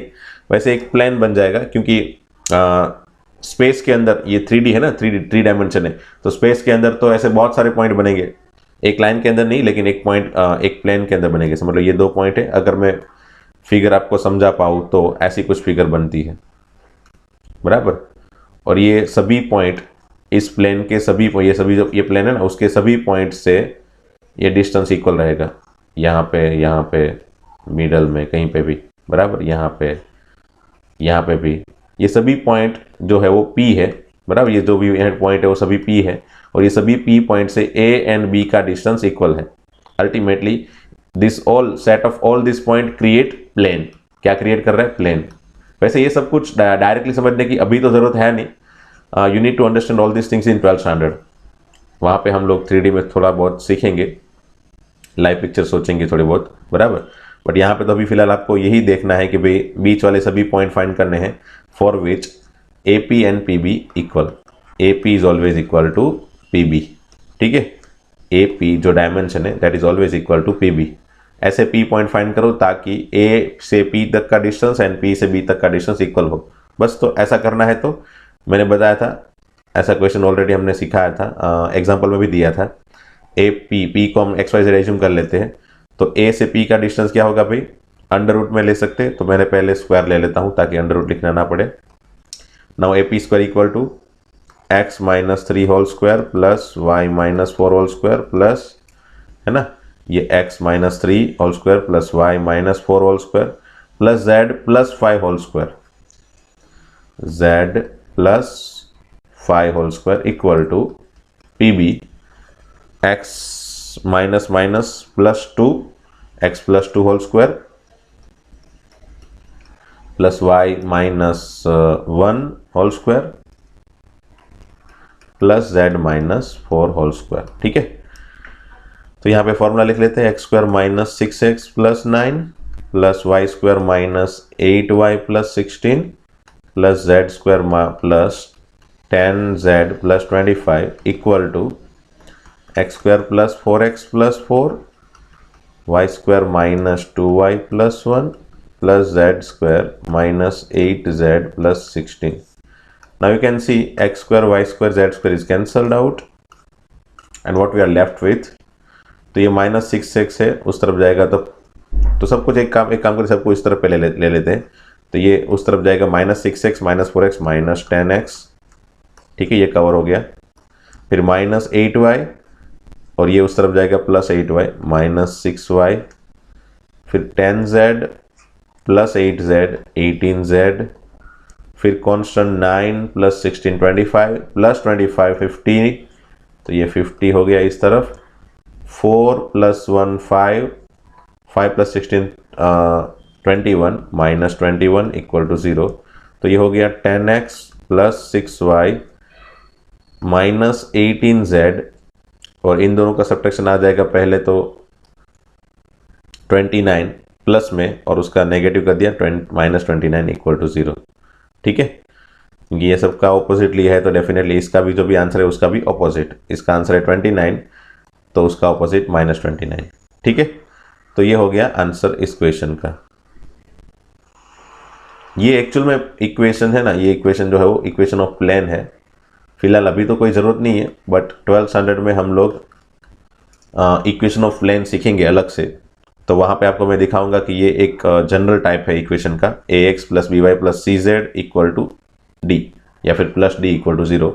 [SPEAKER 1] वैसे एक प्लेन बन जाएगा, क्योंकि स्पेस के अंदर ये 3D है ना, 3 डायमेंशन है, तो स्पेस के अंदर तो ऐसे बहुत सारे पॉइंट बनेंगे, एक लाइन के अंदर नहीं, लेकिन एक पॉइंट एक प्लेन के अंदर बनेंगे। समझ लो ये 2 पॉइंट है, अगर मैं फिगर आपको समझा पाऊँ तो ऐसी कुछ फिगर बनती है, बराबर। और ये सभी पॉइंट इस प्लेन के सभी जो ये प्लेन है ना, उसके सभी पॉइंट से ये डिस्टेंस इक्वल रहेगा, यहाँ पे मिडल में कहीं पे भी, बराबर, यहाँ पे भी, ये सभी पॉइंट जो है वो P है, बराबर। ये जो भी पॉइंट है वो सभी P है, और ये सभी P पॉइंट से A एंड B का डिस्टेंस इक्वल है। Ultimately this all set of all this point create plane. क्या क्रिएट कर रहा है, प्लेन। वैसे ये सब कुछ डायरेक्टली समझने की अभी तो जरूरत है नहीं, you need to understand all this things in 12th standard. वहाँ पे हम लोग 3D में थोड़ा बहुत सीखेंगे, लाइव पिक्चर सोचेंगे थोड़े बहुत, बराबर। बट यहाँ पे तो अभी फिलहाल आपको यही देखना है कि भाई बीच वाले सभी पॉइंट फाइंड करने हैं for which AP and PB equal. AP is always equal to PB, ठीक है। AP जो डायमेंशन है that is always equal to PB। ऐसे P पॉइंट फाइंड करो ताकि A से P तक का डिस्टेंस एंड P से B तक का डिस्टेंस इक्वल हो। बस तो ऐसा करना है। तो मैंने बताया था, ऐसा क्वेश्चन ऑलरेडी हमने सिखाया था, एग्जाम्पल में भी दिया था। ए पी को हम एक्स वाई जेड एज्यूम कर लेते हैं, तो ए से पी का डिस्टेंस क्या होगा भाई, अंडर रूट में ले सकते हैं, तो मैंने पहले स्क्वायर ले लेता हूँ ताकि अंडर रूट लिखना ना पड़े। Now A P square equal to x minus 3 whole square plus y minus 4 whole square plus, है ना, ये x minus 3 whole square plus y minus 4 whole square plus z plus 5 whole square, z plus 5 whole square equal to P B x minus minus plus 2 x plus 2 whole square plus y minus 1 whole square plus z minus 4 whole square. ठीक है, तो यहाँ पे formula लिख लेते हैं, x square minus 6x plus 9 plus y square minus 8y plus 16 plus z square plus 10z plus 25 equal to x square plus 4x plus 4 y square minus 2y plus 1 plus z square minus 8z plus 16। Now you can see x square y square z square is cancelled out and what we are left with, तो ये minus 6x है, उस तरफ जाएगा तो सब कुछ एक काम करें, सबको इस तरफ पे ले लेते हैं, तो ये उस तरफ जाएगा minus 6x minus 4x minus 10x। ठीक है, ये कवर हो गया। फिर माइनस 8y और ये उस तरफ जाएगा प्लस 8y माइनस 6y, फिर 10z प्लस 8z 18z, फिर कांस्टेंट 9 प्लस 16 25 प्लस 25 50, तो ये 50 हो गया इस तरफ। 4 plus 1 5, 5 plus 16 21 minus 21 equal to 0, तो ये हो गया 10x plus 6y minus 18z, और इन दोनों का सब्ट्रैक्शन आ जाएगा पहले तो 29 प्लस में और उसका नेगेटिव कर दिया माइनस 29 इक्वल टू 0। ठीक है, क्योंकि ये सब का ऑपोजिट लिया है तो डेफिनेटली इसका भी जो भी आंसर है उसका भी ऑपोजिट, इसका आंसर है 29 तो उसका ऑपोजिट माइनस 29। ठीक है, तो ये हो गया आंसर इस क्वेश्चन का। ये एक्चुअल में इक्वेशन है ना, ये इक्वेशन जो है वो इक्वेशन ऑफ प्लेन है। फिलहाल अभी तो कोई ज़रूरत नहीं है, बट 12th स्टैंडर्ड में हम लोग इक्वेशन ऑफ प्लेन सीखेंगे अलग से, तो वहाँ पे आपको मैं दिखाऊंगा कि ये एक जनरल टाइप है इक्वेशन का, ax plus b y plus c z equal to d या फिर प्लस डी इक्वल टू 0।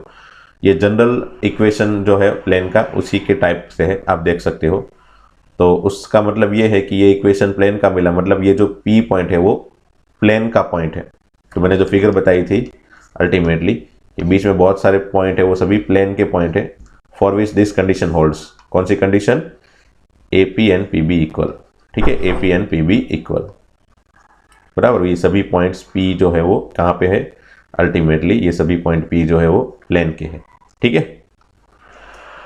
[SPEAKER 1] ये जनरल इक्वेशन जो है प्लेन का उसी के टाइप से है, आप देख सकते हो। तो उसका मतलब ये है कि ये इक्वेशन प्लेन का मिला, मतलब ये जो P पॉइंट है वो प्लेन का पॉइंट है। तो मैंने जो फिगर बताई थी अल्टीमेटली ये बीच में बहुत सारे पॉइंट है, वो सभी प्लेन के पॉइंट है for which this condition holds. कौन सी condition? AP and PB equal. ठीक है, AP एंड PB इक्वल, बराबर। ये सभी पॉइंट्स P जो है वो कहाँ पे है? अल्टीमेटली ये सभी पॉइंट P जो है वो प्लेन के है। ठीक है,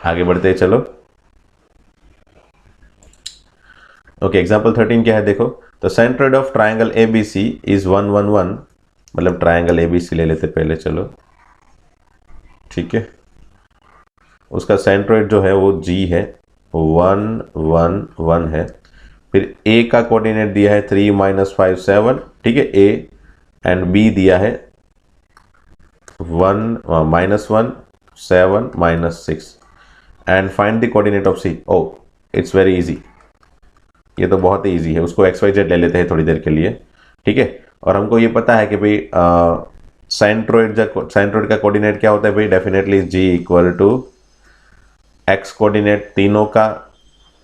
[SPEAKER 1] आगे बढ़ते हैं, चलो। ओके, एग्जाम्पल 13 क्या है देखो। तो centroid of triangle ABC is 1 1 1, मतलब ट्राइंगल ABC ले लेते पहले, चलो। ठीक है, उसका सेंट्रोइड जो है वो G है, 1 1 1 है। फिर A का कोऑर्डिनेट दिया है 3 -5 7, ठीक है, A, एंड B दिया है 1 -1 7 -6, and find the coordinate of C। Oh, it's very easy, ये तो बहुत ही ईजी है। उसको XYZ ले लेते हैं थोड़ी देर के लिए, ठीक है। और हमको ये पता है कि भाई सेंट्रोइड का कोऑर्डिनेट क्या होता है भाई? Definitely G equal to X coordinate तीनों का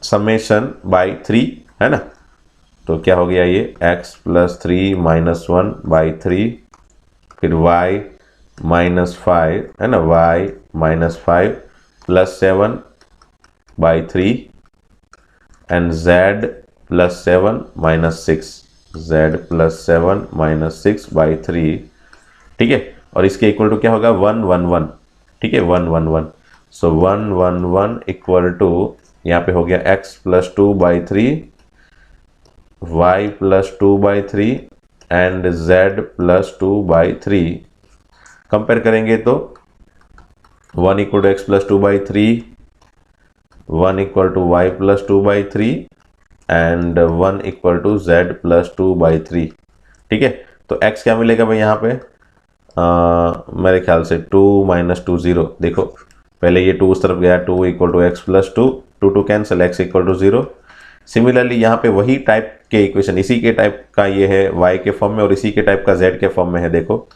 [SPEAKER 1] समेशन बाई 3, है ना। तो क्या हो गया ये? X प्लस 3 -1 बाई 3, फिर Y -5, है ना, Y -5 plus 7 by 3, and Z plus 7 -6, Z plus 7 -6 by 3, ठीक है। और इसके इक्वल टू क्या होगा? 1 1 1, ठीक है, 1 1 1। सो 1 1 1 इक्वल टू यहाँ पे हो गया X plus 2 by 3, Y plus 2 by 3 and Z plus 2 by 3। Compare करेंगे तो 1 equal to X plus 2 by 3, 1 equal to Y plus 2 by 3 and 1 equal to Z plus 2 by 3, ठीक है। तो X क्या मिलेगा भाई यहाँ पे? मेरे ख्याल से 2 - 2 0। देखो पहले ये 2 उस तरफ गया, 2 = x + 2, 2 2 कैंसिल, x = 0। सिमिलरली यहाँ पे वही टाइप के इक्वेशन, इसी के टाइप का ये है y के फॉर्म में और इसी के टाइप का z के फॉर्म में है। देखो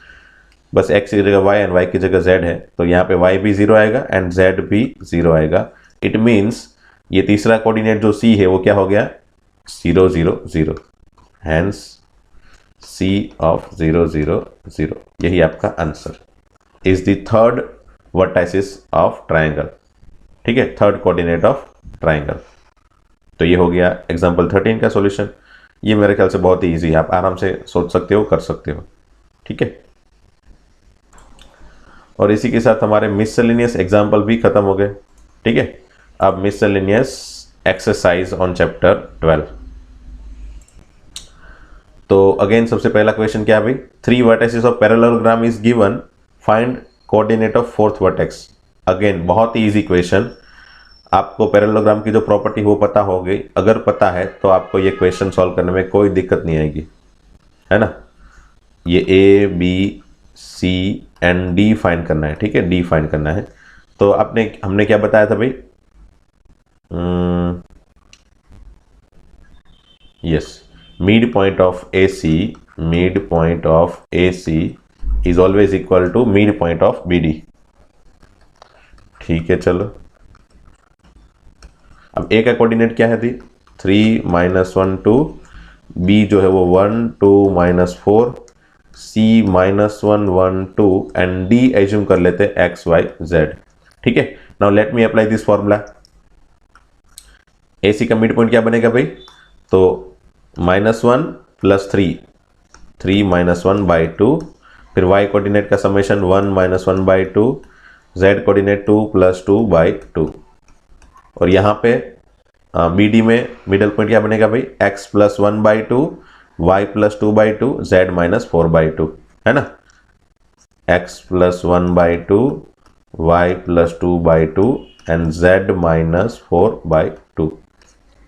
[SPEAKER 1] बस x की जगह y एंड y की जगह z है, तो यहाँ पे y भी 0 आएगा एंड z भी 0 आएगा। इट मीन्स ये तीसरा कोऑर्डिनेट जो c है वो क्या हो गया, 0 0 0। हैंस C of 0 0 0, यही आपका answer is the third vertices of triangle. ठीक है, थर्ड कोऑर्डिनेट ऑफ ट्राइंगल। तो ये हो गया एग्जांपल 13 का सॉल्यूशन। ये मेरे ख्याल से बहुत ही इजी है, आप आराम से सोच सकते हो, कर सकते हो। ठीक है, और इसी के साथ हमारे मिससेलेनियस एग्जाम्पल भी खत्म हो गए। ठीक है, अब मिससेलेनियस एक्सरसाइज ऑन चैप्टर 12। तो अगेन सबसे पहला क्वेश्चन क्या है भाई, 3 vertices of parallelogram is given, find coordinate of 4th vertex. Again बहुत ही इजी क्वेश्चन। आपको पैरेललोग्राम की जो प्रॉपर्टी वो पता होगी, अगर पता है तो आपको ये क्वेश्चन सॉल्व करने में कोई दिक्कत नहीं आएगी, है ना। ये A B C and D find करना है। ठीक है, डी फाइंड करना है। तो हमने क्या बताया था भाई, yes, mid point of AC, mid point of AC is always equal to mid point of BD। ठीक है, चलो अब A का कोऑर्डिनेट क्या है थी, 3 - 1 2, B जो है वो 1 2 - 4, C -1 1 2 एंड D एज्यूम कर लेते x y z। ठीक है, now let me apply this formula. AC का मिड पॉइंट क्या बनेगा भाई, तो -1 + 3, 3 - 1/2, फिर y कोऑर्डिनेट का समेशन 1 - 1/2, z कोऑर्डिनेट 2 + 2/2, और यहाँ पे BD में मिडल पॉइंट क्या बनेगा भाई, x + 1/2, y + 2/2, z - 4/2, है ना। x + 1/2, y + 2/2 and z - 4/2।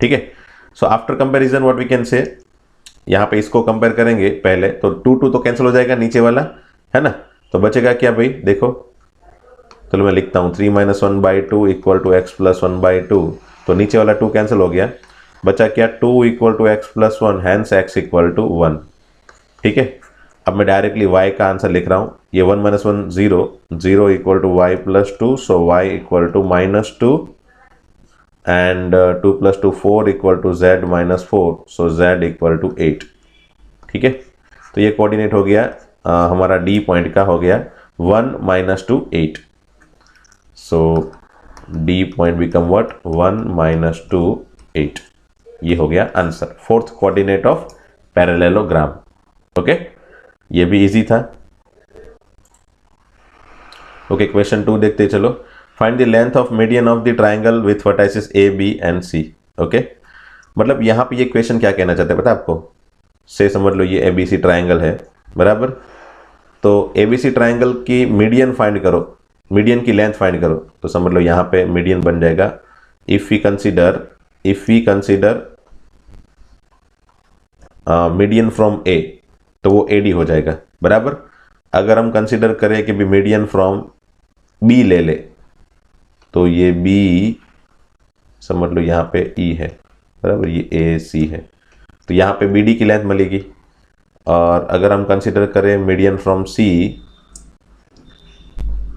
[SPEAKER 1] ठीक है, so after comparison what we can say, यहाँ पे इसको कंपेयर करेंगे पहले, तो 2 2 तो कैंसिल हो जाएगा नीचे वाला, है ना। तो बचेगा क्या भाई, देखो चलो मैं लिखता हूँ, 3 - 1/2 = x + 1/2, तो नीचे वाला 2 कैंसिल हो गया, बचा क्या, 2 = x + 1, हैंस x = 1। ठीक है, अब मैं डायरेक्टली y का आंसर लिख रहा हूँ। ये 1 - 1 0, 0 = y + 2, so y = -2 and 2 + 2 4 = z - 4, so z = 8। ठीक है, तो ये कोऑर्डिनेट हो गया हमारा डी पॉइंट का, हो गया 1 - 2 8, सो डी पॉइंट बिकम व्हाट, 1 - 2 8। ये हो गया answer, 4th coordinate of parallelogram. Okay, ये भी इजी था। ओके, क्वेश्चन 2 देखते चलो। Find the length of median of the triangle with vertices A B and C। Okay, मतलब यहाँ पे ये क्वेश्चन क्या कहना चाहते हैं पता है आपको, से समझ लो ये ABC ट्राइंगल है, बराबर। तो ABC ट्राइंगल की मीडियन फाइंड करो, मीडियन की लेंथ फाइंड करो। तो समझ लो यहाँ पे मीडियन बन जाएगा, if we consider median from A, तो वो AD हो जाएगा, बराबर। अगर हम कंसीडर करें कि भी मीडियन फ्रॉम B ले ले, तो ये B समझ लो यहाँ पे E है, बराबर, ये AC है, तो यहाँ पे BD की लेंथ मिलेगी। और अगर हम कंसीडर करें मीडियन फ्रॉम C,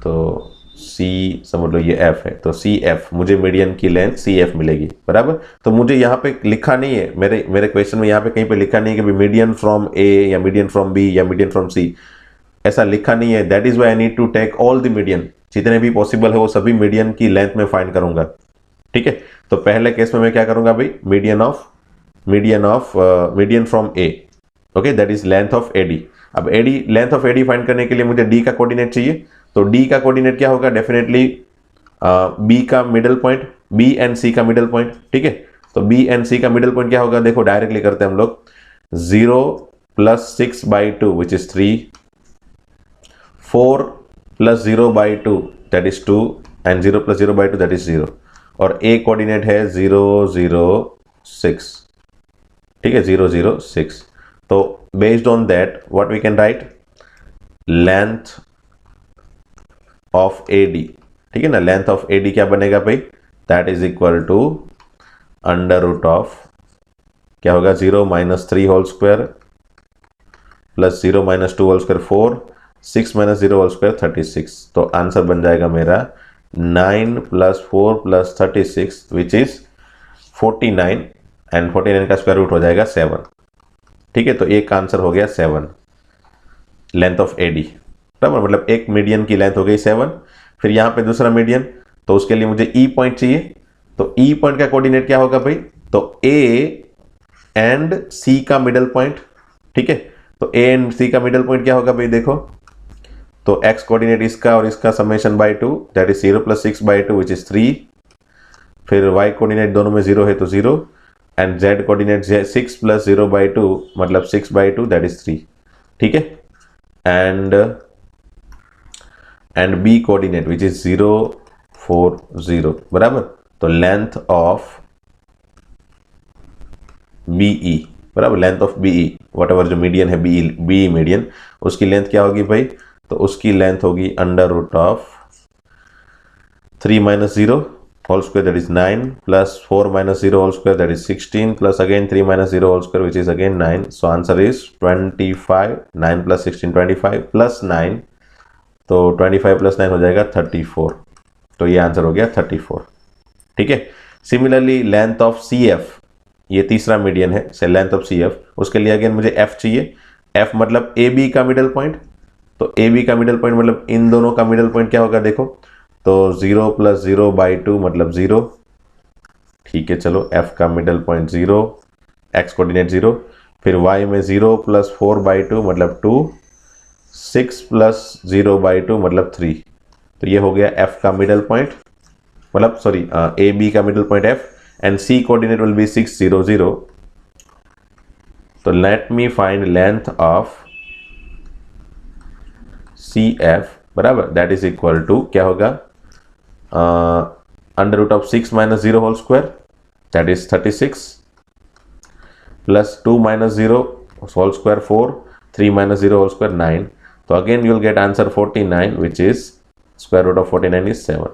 [SPEAKER 1] तो C समझ लो ये F है, तो CF, मुझे मीडियन की लेंथ CF मिलेगी, बराबर। तो मुझे यहाँ पे लिखा नहीं है, मेरे क्वेश्चन में यहाँ पे कहीं पे लिखा नहीं है कि मीडियन फ्रॉम A या मीडियन फ्रॉम B या मीडियन फ्रॉम C, ऐसा लिखा नहीं है। That is why I need to take all the median, जितने भी पॉसिबल है वो सभी मीडियन की लेंथ में फाइंड करूंगा। ठीक है, तो पहले केस में मैं क्या करूंगा भाई, median from A, okay, that is length of AD। अब लेंथ ऑफ AD फाइंड करने के लिए मुझे D का कोऑर्डिनेट चाहिए, तो D का कोऑर्डिनेट क्या होगा, डेफिनेटली B का middle point, B and C का मिडल पॉइंट। ठीक है, तो B एंड C का मिडल पॉइंट क्या होगा, देखो डायरेक्टली करते हैं हम लोग, 0 + 6/2 विच is 3, 4 + 0/2 that is 2, and 0 + 0/2 that is 0, और A कोऑर्डिनेट है 0 0 6। ठीक है, 0 0 6। तो based on that what we can write, length of AD, ठीक है ना, लेंथ ऑफ AD क्या बनेगा भाई, that is equal to under root of क्या होगा 0 minus 3 whole square plus 0 minus 2 whole square 4, 6 minus 0 whole square 36। तो आंसर बन जाएगा मेरा 9 plus 4 plus 36 which is 49 and 49 का स्क्वायर रूट हो जाएगा 7। ठीक है, तो एक आंसर हो गया 7 लेंथ ऑफ AD बराबर, मतलब एक मीडियन की लेंथ हो गई 7। फिर यहाँ पे दूसरा मीडियन, तो उसके लिए मुझे E पॉइंट चाहिए। तो E पॉइंट का कोऑर्डिनेट क्या होगा भाई, तो A एंड C का मिडल पॉइंट। ठीक है, तो A एंड C का मिडल पॉइंट क्या होगा भाई, देखो तो x कोऑर्डिनेट इसका और इसका summation by 2 that is 0 plus 6 by 2 which is 3। फिर y कोऑर्डिनेट दोनों में 0 है तो 0 and z coordinate 6 plus 0 by 2 मतलब 6 बाय 2 दैट इज 3। ठीक है, and b coordinate which is 0 4 0 बराबर। तो लेंथ ऑफ BE बराबर, length of BE whatever जो मीडियन है BE मीडियन, उसकी लेंथ क्या होगी भाई, तो उसकी लेंथ होगी under root of 3 minus 0 whole square that is 9 plus 4 minus 0 whole square that is 16 plus again 3 minus 0 whole square which is again 9। So answer is 25। 9 plus 16 25 plus 9, तो 25 plus 9 हो जाएगा 34। तो ये आंसर हो गया 34। ठीक है, सिमिलरली लेंथ ऑफ CF, ये तीसरा मीडियन है से लेंथ ऑफ CF, उसके लिए अगेन मुझे F चाहिए। F मतलब AB का मिडल पॉइंट, तो AB का मिडल पॉइंट मतलब इन दोनों का मिडल पॉइंट क्या होगा देखो, तो 0 प्लस 0 बाई 2 मतलब 0। ठीक है, चलो F का मिडल पॉइंट 0, x कोऑर्डिनेट 0, फिर y में 0 प्लस 4 बाई 2 मतलब 2, 6 प्लस 0 बाई 2 मतलब 3। तो ये हो गया F का मिडल पॉइंट, मतलब सॉरी AB का middle point F and C coordinate will be 6 0 0। तो let me find length of CF बराबर, दैट इज इक्वल टू क्या होगा under root of 6 minus 0 whole square that is 36 plus 2 minus 0 whole square 4, 3 minus 0 whole square 9। तो again you will get answer 49 which is square root of 49 is 7।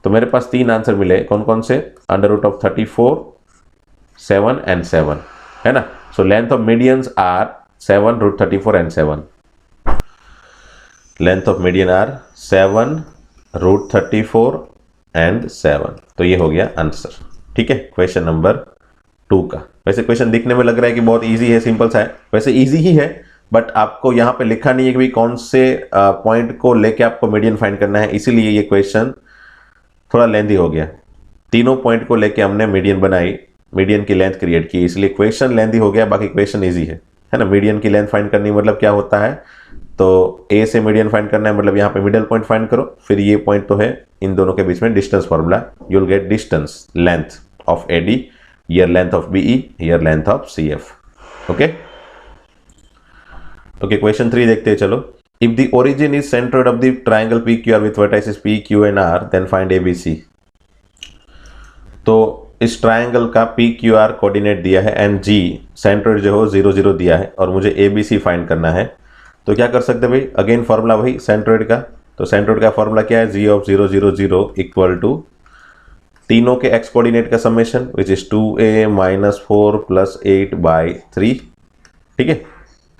[SPEAKER 1] तो मेरे पास 3 answer मिले, कौन कौन से, under root of 34, 7 and 7 है ना। So length of medians are 7 root 34 and 7। Length of median are 7 root 34 and 7। तो ये हो गया आंसर। ठीक है, क्वेश्चन नंबर 2 का। वैसे क्वेश्चन दिखने में लग रहा है कि बहुत इजी है, सिंपल सा है, वैसे इजी ही है, बट आपको यहाँ पे लिखा नहीं है कि भाई कौन से पॉइंट को लेके आपको मीडियन फाइंड करना है, इसीलिए ये क्वेश्चन थोड़ा लेंथी हो गया। तीनों पॉइंट को लेके हमने मीडियन बनाई, मीडियन की लेंथ क्रिएट की, इसलिए क्वेश्चन लेंथी हो गया, बाकी क्वेश्चन इजी है ना। मीडियन की लेंथ फाइंड करनी मतलब क्या होता है, तो A से मीडियन फाइंड करना है, मतलब यहाँ पे मिडल पॉइंट फाइंड करो, फिर ये पॉइंट तो है, इन दोनों के बीच में distance formula, you will get distance length of AD, here length of BE, here length of CF। Okay okay, question 3 देखते हैं, चलो। If the origin is centred of the triangle PQR with vertices P, Q and R, then find ABC। तो इस triangle का PQR coordinate दिया है and G centre जो हो 0 0 दिया है और मुझे ABC फाइंड करना है। तो क्या कर सकते हैं भाई, अगेन फॉर्मूला वही सेंट्रोइड का। तो सेंट्रोइड का फॉर्मूला क्या है, G ऑफ 0 0 0 इक्वल टू तीनों के x कोऑर्डिनेट का summation which is 2a minus 4 plus 8 by 3। ठीक है,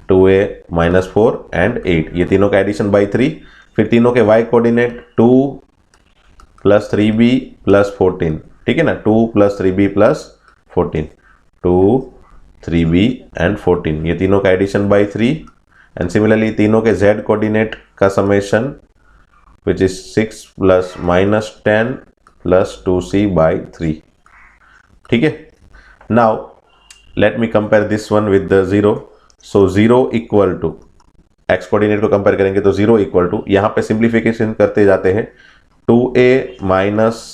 [SPEAKER 1] 2a माइनस 4 एंड 8, ये तीनों का एडिशन बाई 3। फिर तीनों के y coordinate 2 plus 3b plus 14। ठीक है ना, 2 plus 3b plus 14, 2 3b and 14, ये तीनों का एडिशन बाई 3। एंड सिमिलरली तीनों के z कोऑर्डिनेट का summation which is 6 plus minus 10 plus 2c by 3। ठीक है, now let me compare this one with the 0। So 0 equal to x coordinate को compare करेंगे तो 0 इक्वल टू, यहाँ पे सिंप्लीफिकेशन करते जाते हैं, 2a माइनस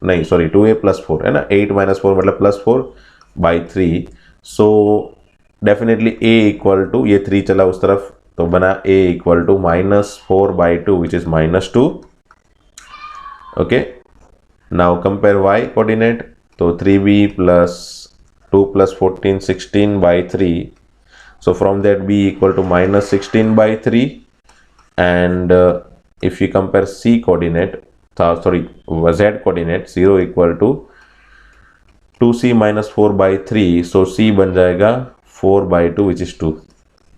[SPEAKER 1] नहीं सॉरी 2a प्लस 4 है ना, 8 माइनस 4 मतलब plus 4 by 3। So definitely a equal to, ये 3 चला उस तरफ तो बना a equal to minus 4 by 2 which is minus 2। Okay, now compare y coordinate, तो 3b plus 2 plus 14 16 by 3। So from that b equal to minus 16 by 3 and if we compare c coordinate, z coordinate 0 equal to 2c minus 4/3, so c बन जाएगा 4/2 which is 2।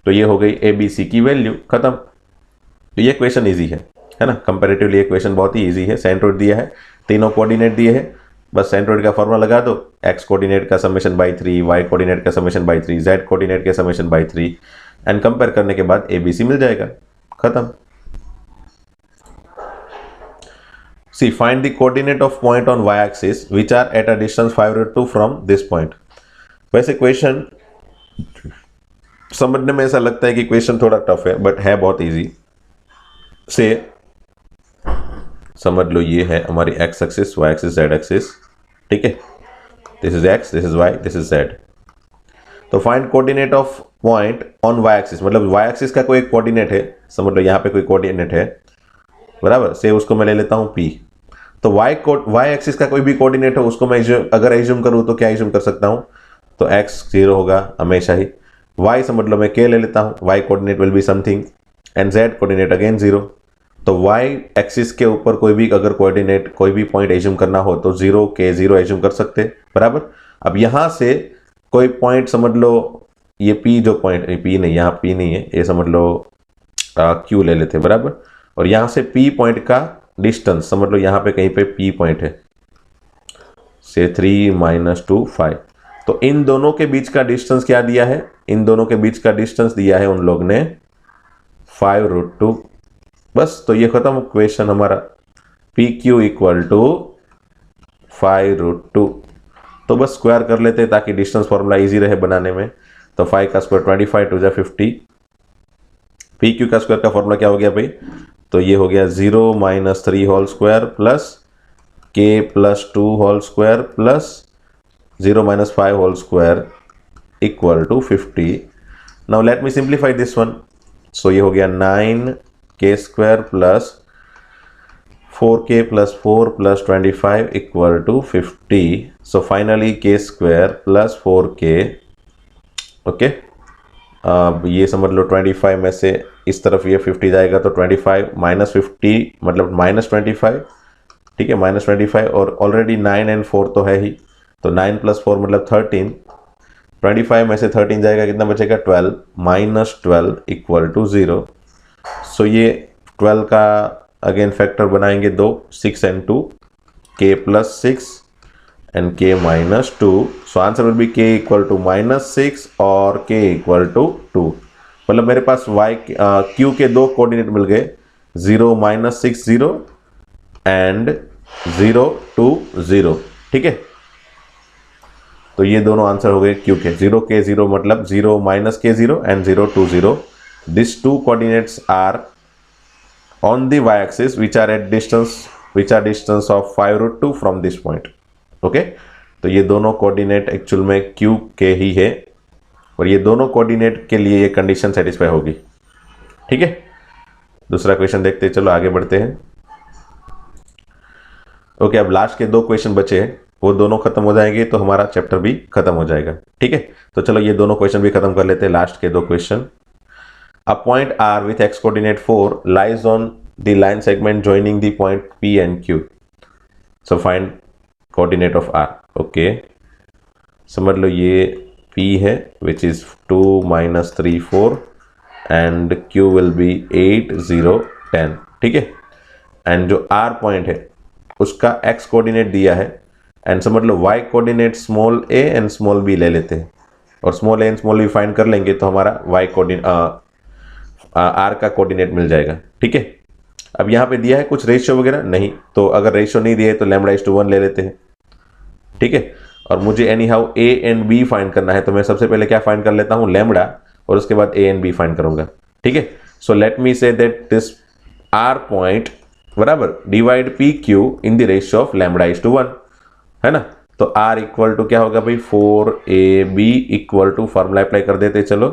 [SPEAKER 1] तो ये हो गई ए B सी की value, खत्म। तो ये क्वेश्चन इजी है ना, कंपैरेटिवली ये क्वेश्चन बहुत ही इजी है। सेंट्रोइड दिया है, तीनों कोऑर्डिनेट दिए हैं, बस सेंट्रोइड का फॉर्मूला लगा दो, एक्स कोऑर्डिनेट का समेशन बाई 3, वाई कोऑर्डिनेट का समेशन बाई 3, जेड कोऑर्डिनेट के समेशन बाई 3 एंड कंपेयर करने के बाद ए बी सी मिल जाएगा, खत्म। See, find the coordinate of point on y-axis which are at a distance 5√2 from this point। वैसे question समझने में ऐसा लगता है कि क्वेश्चन थोड़ा टफ है, बट है बहुत इजी। से समझ लो ये है हमारी x axis, y axis, z axis, ठीक है। This is x, this is y, this is z। तो find coordinate of point on y axis, मतलब y एक्सिस का कोई कोऑर्डिनेट है, समझ लो यहाँ पे कोई कोऑर्डिनेट है, बराबर। से उसको मैं ले लेता हूँ p। तो y एक्सिस का कोई भी कोऑर्डिनेट हो उसको मैं अगर एज्यूम करूँ तो क्या एज्यूम कर सकता हूँ, तो x 0 होगा हमेशा ही। y समझ लो मैं k ले लेता हूँ, y coordinate will be something and z coordinate again 0। तो y एक्सिस के ऊपर कोई भी अगर कोऑर्डिनेट, कोई भी पॉइंट एज्यूम करना हो तो 0 k 0 एज्यूम कर सकते, बराबर। अब यहाँ से कोई पॉइंट समझ लो, ये p जो पॉइंट, p नहीं, यहाँ p नहीं है, ये समझ लो q ले लेते, बराबर। और यहाँ से p पॉइंट का डिस्टेंस समझ लो यहाँ पे कहीं पे p पॉइंट है, से 3 - 2 5। तो इन दोनों के बीच का डिस्टेंस क्या दिया है, इन दोनों के बीच का डिस्टेंस दिया है उन लोग ने 5√2, बस। तो ये खत्म क्वेश्चन हमारा, पी क्यू इक्वल टू 5√2। तो बस स्क्वायर कर लेते हैं ताकि डिस्टेंस फॉर्मूला इजी रहे बनाने में। तो 5 का स्क्वायर 25, 2 = 50। पी क्यू का स्क्वायर का फॉर्मूला क्या हो गया भाई, तो ये हो गया 0 - 3 whole square plus k + 2 whole square plus 0 - 5 whole square equal to 50। Now let me simplify this one. So ये हो गया 9k square plus 4k + 4 + 25 equal to 50। So finally k square plus 4k, okay. अब ये समझ लो 25 में से इस तरफ ये 50 जाएगा, तो 25 - 50 मतलब -25, ठीक है, -25। और ऑलरेडी 9 और 4 तो है ही, तो 9 + 4 मतलब 13। 25 में से 13 जाएगा, कितना बचेगा 12, -12 इक्वल टू 0। सो ये 12 का अगेन फैक्टर बनाएंगे 2, 6 और 2, k + 6 and k - 2। So answer will be k equal to -6 और k equal to 2। मतलब मेरे पास q के दो कोऑर्डिनेट मिल गए, 0 - 6 0 एंड 0 2 0, ठीक है। तो ये दोनों आंसर हो गए q के। 0 k 0 मतलब 0 - k 0 and 0 2 0। These two coordinates are on the y-axis which are distance of 5√2 from this point, okay. तो ये दोनों कोऑर्डिनेट एक्चुअल में q के ही है, और ये दोनों कोऑर्डिनेट के लिए ये कंडीशन सेटिस्फाई होगी, ठीक है। दूसरा क्वेश्चन देखते हैं, चलो आगे बढ़ते हैं। ओके, अब लास्ट के 2 क्वेश्चन बचे हैं, वो दोनों खत्म हो जाएंगे तो हमारा चैप्टर भी खत्म हो जाएगा, ठीक है। तो चलो ये दोनों क्वेश्चन भी खत्म कर लेते हैं, लास्ट के 2 question. A point r with x coordinate 4 lies on the line segment joining the point p and q। so find coordinate of r, okay. समझ लो ये p है which is 2 - 3 4 and q will be 8 0 10, ठीक है। And जो r point है उसका x coordinate दिया है, एंड समझ लो y coordinate small a and small b ले लेते हैं, और small a and small b find कर लेंगे तो हमारा y कोऑर्डिनेट r का कोऑर्डिनेट मिल जाएगा, ठीक है। अब यहाँ पे दिया है कुछ रेशियो वगैरह नहीं, तो अगर रेशियो नहीं दिया है तो λ/1 ले लेते हैं, ठीक है। और मुझे any how a and b find करना है, तो मैं सबसे पहले क्या फाइंड कर लेता हूँ, लैम्बडा, और उसके बाद a एंड b फाइंड करूंगा, ठीक है। सो let me say that this r point बराबर divide P Q in the ratio of λ/1, है ना। तो r इक्वल टू क्या होगा भाई, 4ab equal to formula apply कर देते, चलो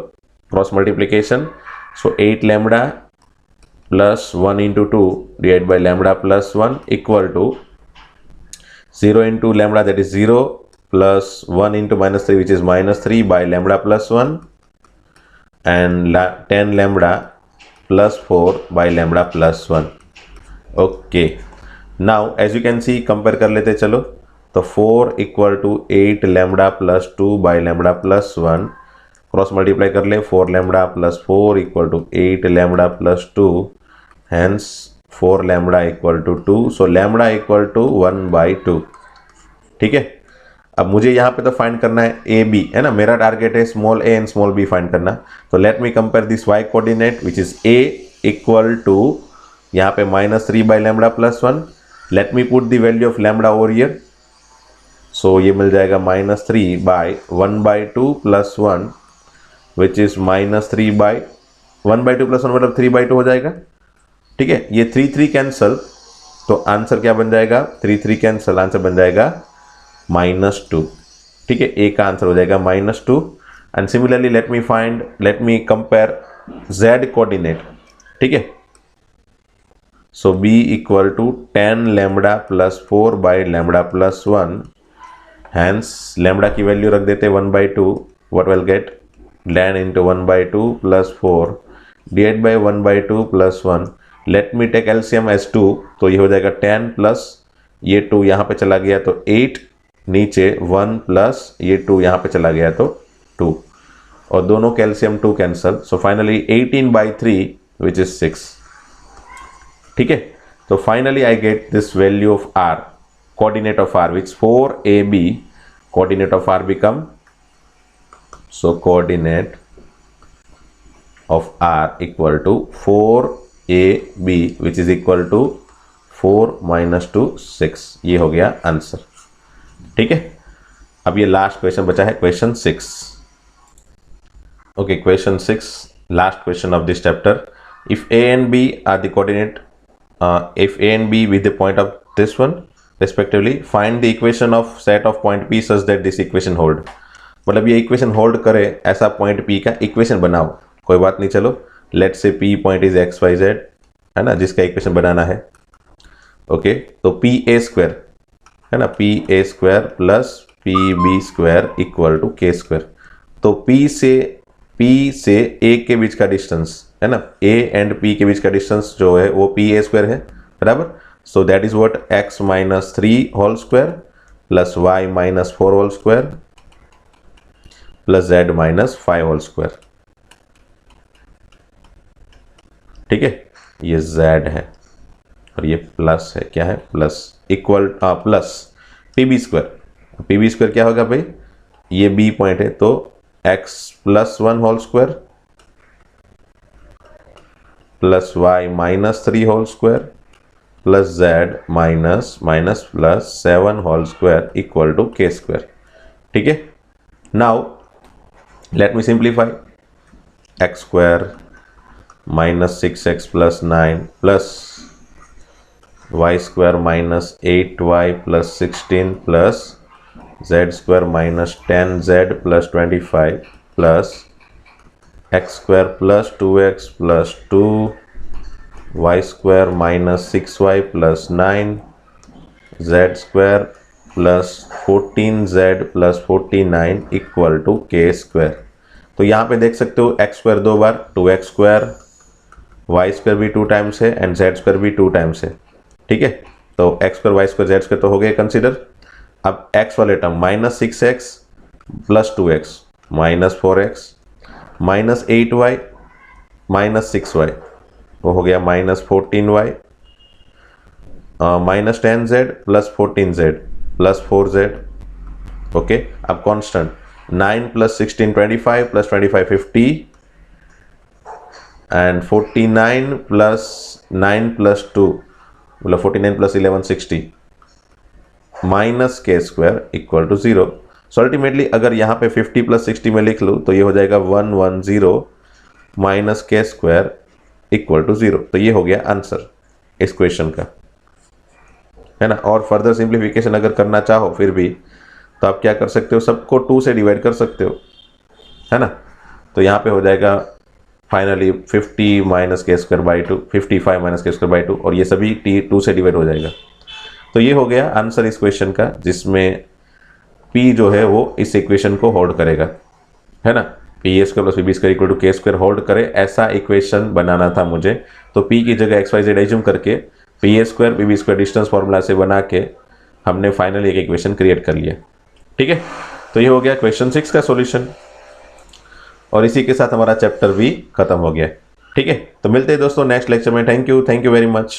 [SPEAKER 1] cross multiplication. So 8 λ plus 1 × 2 divide by λ plus 1 equal to 0 × λ that is 0 plus 1 × -3 which is -3 by λ plus 1 and 10 λ plus 4 by lambda plus 1. Okay, now as you can see compare कर लेते चलो, तो 4 equal to 8 lambda plus 2 by lambda plus 1, cross multiply कर ले, 4 lambda plus 4 equal to 8 lambda plus 2, hence 4 lambda equal to 2, so lambda equal to 1/2. ठीक है, अब मुझे यहाँ पे तो फाइंड करना है ए बी, है ना, मेरा टारगेट है small a and small b find करना. तो let me compare this y coordinate which is a equal to यहाँ पे -3 by lambda plus 1. Let me put the value of lambda over here, so ये मिल जाएगा -3 by 1/2 plus 1 which is -3 by 1/2 plus 1 मतलब 3/2 हो जाएगा. ठीक है, ये 3 कैंसल, तो आंसर क्या बन जाएगा, 3 कैंसल, आंसर बन जाएगा -2. ठीक है, ए का आंसर हो जाएगा -2. And similarly let me compare z coordinate. ठीक है, so b equal to 10 lambda plus 4 by lambda plus 1, hence lambda की वैल्यू रख देते 1/2, what will get 10 into 1/2 plus 4 divide by 1/2 plus 1. Let me take LCM as 2, तो ये हो जाएगा 10 plus ये 2 यहाँ पे चला गया तो 8, नीचे 1 प्लस ये 2 यहाँ पे चला गया तो 2, और दोनों के LCM 2 cancel, so finally 18/3 which is 6. ठीक है, तो finally I get this value of r, coordinate of r, which 4ab, coordinate of r become, so coordinate of r equal to 4ab which is equal to 4 minus 2 6. ये हो गया answer. ठीक है, अब ये लास्ट क्वेश्चन बचा है, question 6. Okay, question 6, last question of this chapter. If a and b are the coordinate, if a and b with the point of this one respectively, find the equation of set of point p such that this equation hold. मतलब ये equation hold करे ऐसा point p का equation बनाओ. कोई बात नहीं, चलो let's say p point is xyz, है ना, जिसका इक्वेशन बनाना है. ओके, तो पी ए स्क्वायर, है ना, P A square plus P B square equal to k square. तो p से a के बीच का डिस्टेंस, है ना, a एंड p के बीच का डिस्टेंस जो है वो पी ए स्क्वायर है, बराबर. So that is what x minus 3 whole square plus y minus 4 whole square plus z minus 5 whole square. ठीक है, ये z है और ये प्लस है, क्या है, plus equal plus P B square. P B square क्या होगा भाई, ये b पॉइंट है, तो x plus 1 whole square plus y minus 3 whole square plus z minus plus 7 whole square equal to k square. ठीक है, now let me simplify. X square minus 6x plus 9 plus y square minus 8y plus 16 plus z square minus 10z plus 25 plus x square plus 2x plus 2 y square minus 6y plus 9 z square plus 14z plus 49 equal to k square. तो यहाँ पे देख सकते हो x square 2 बार, 2x square, y square भी 2 times है and z square भी 2 टाइम्स है. ठीक है, तो x square y square z square तो हो गए कंसिडर. अब x वाले term minus 6x plus 2x minus 4x minus 8y minus 6y, वो हो गया minus 14y minus 10z plus 14z plus 4z. Okay, अब constant 9 plus 16 25 plus 25 50 and 49 plus 9 plus 2 मतलब 49 plus 11 60 minus k square equal to 0. So ultimately अगर यहाँ पे 50 plus 60 में लिख लूँ तो ये हो जाएगा 110 minus k square equal to 0. तो ये हो गया आंसर इस क्वेश्चन का, है ना. और फर्दर सिंप्लीफिकेशन अगर करना चाहो फिर भी तो आप क्या कर सकते हो, सबको 2 से डिवाइड कर सकते हो, है ना. तो यहाँ पे हो जाएगा finally 50 minus k square by 2, 55 minus k square by 2, और ये सभी 2 से डिवाइड हो जाएगा. तो ये हो गया आंसर इस क्वेश्चन का, जिसमें P जो है वो इस इक्वेशन को होल्ड करेगा, है ना. P A square plus B square equal to k square hold करे, ऐसा इक्वेशन बनाना था मुझे। तो पी की जगह एक्स वाई जेड एज्यूम करके P A square B square distance formula से बना के हमने फाइनली एक इक्वेशन क्रिएट कर लिया। ठीक है, तो ये हो गया क्वेश्चन 6 का सॉल्यूशन, और इसी के साथ हमारा चैप्टर भी खत्म हो गया। ठीक है, तो मिलते हैं दोस्तों नेक्स्ट लेक्चर में। Thank you very much.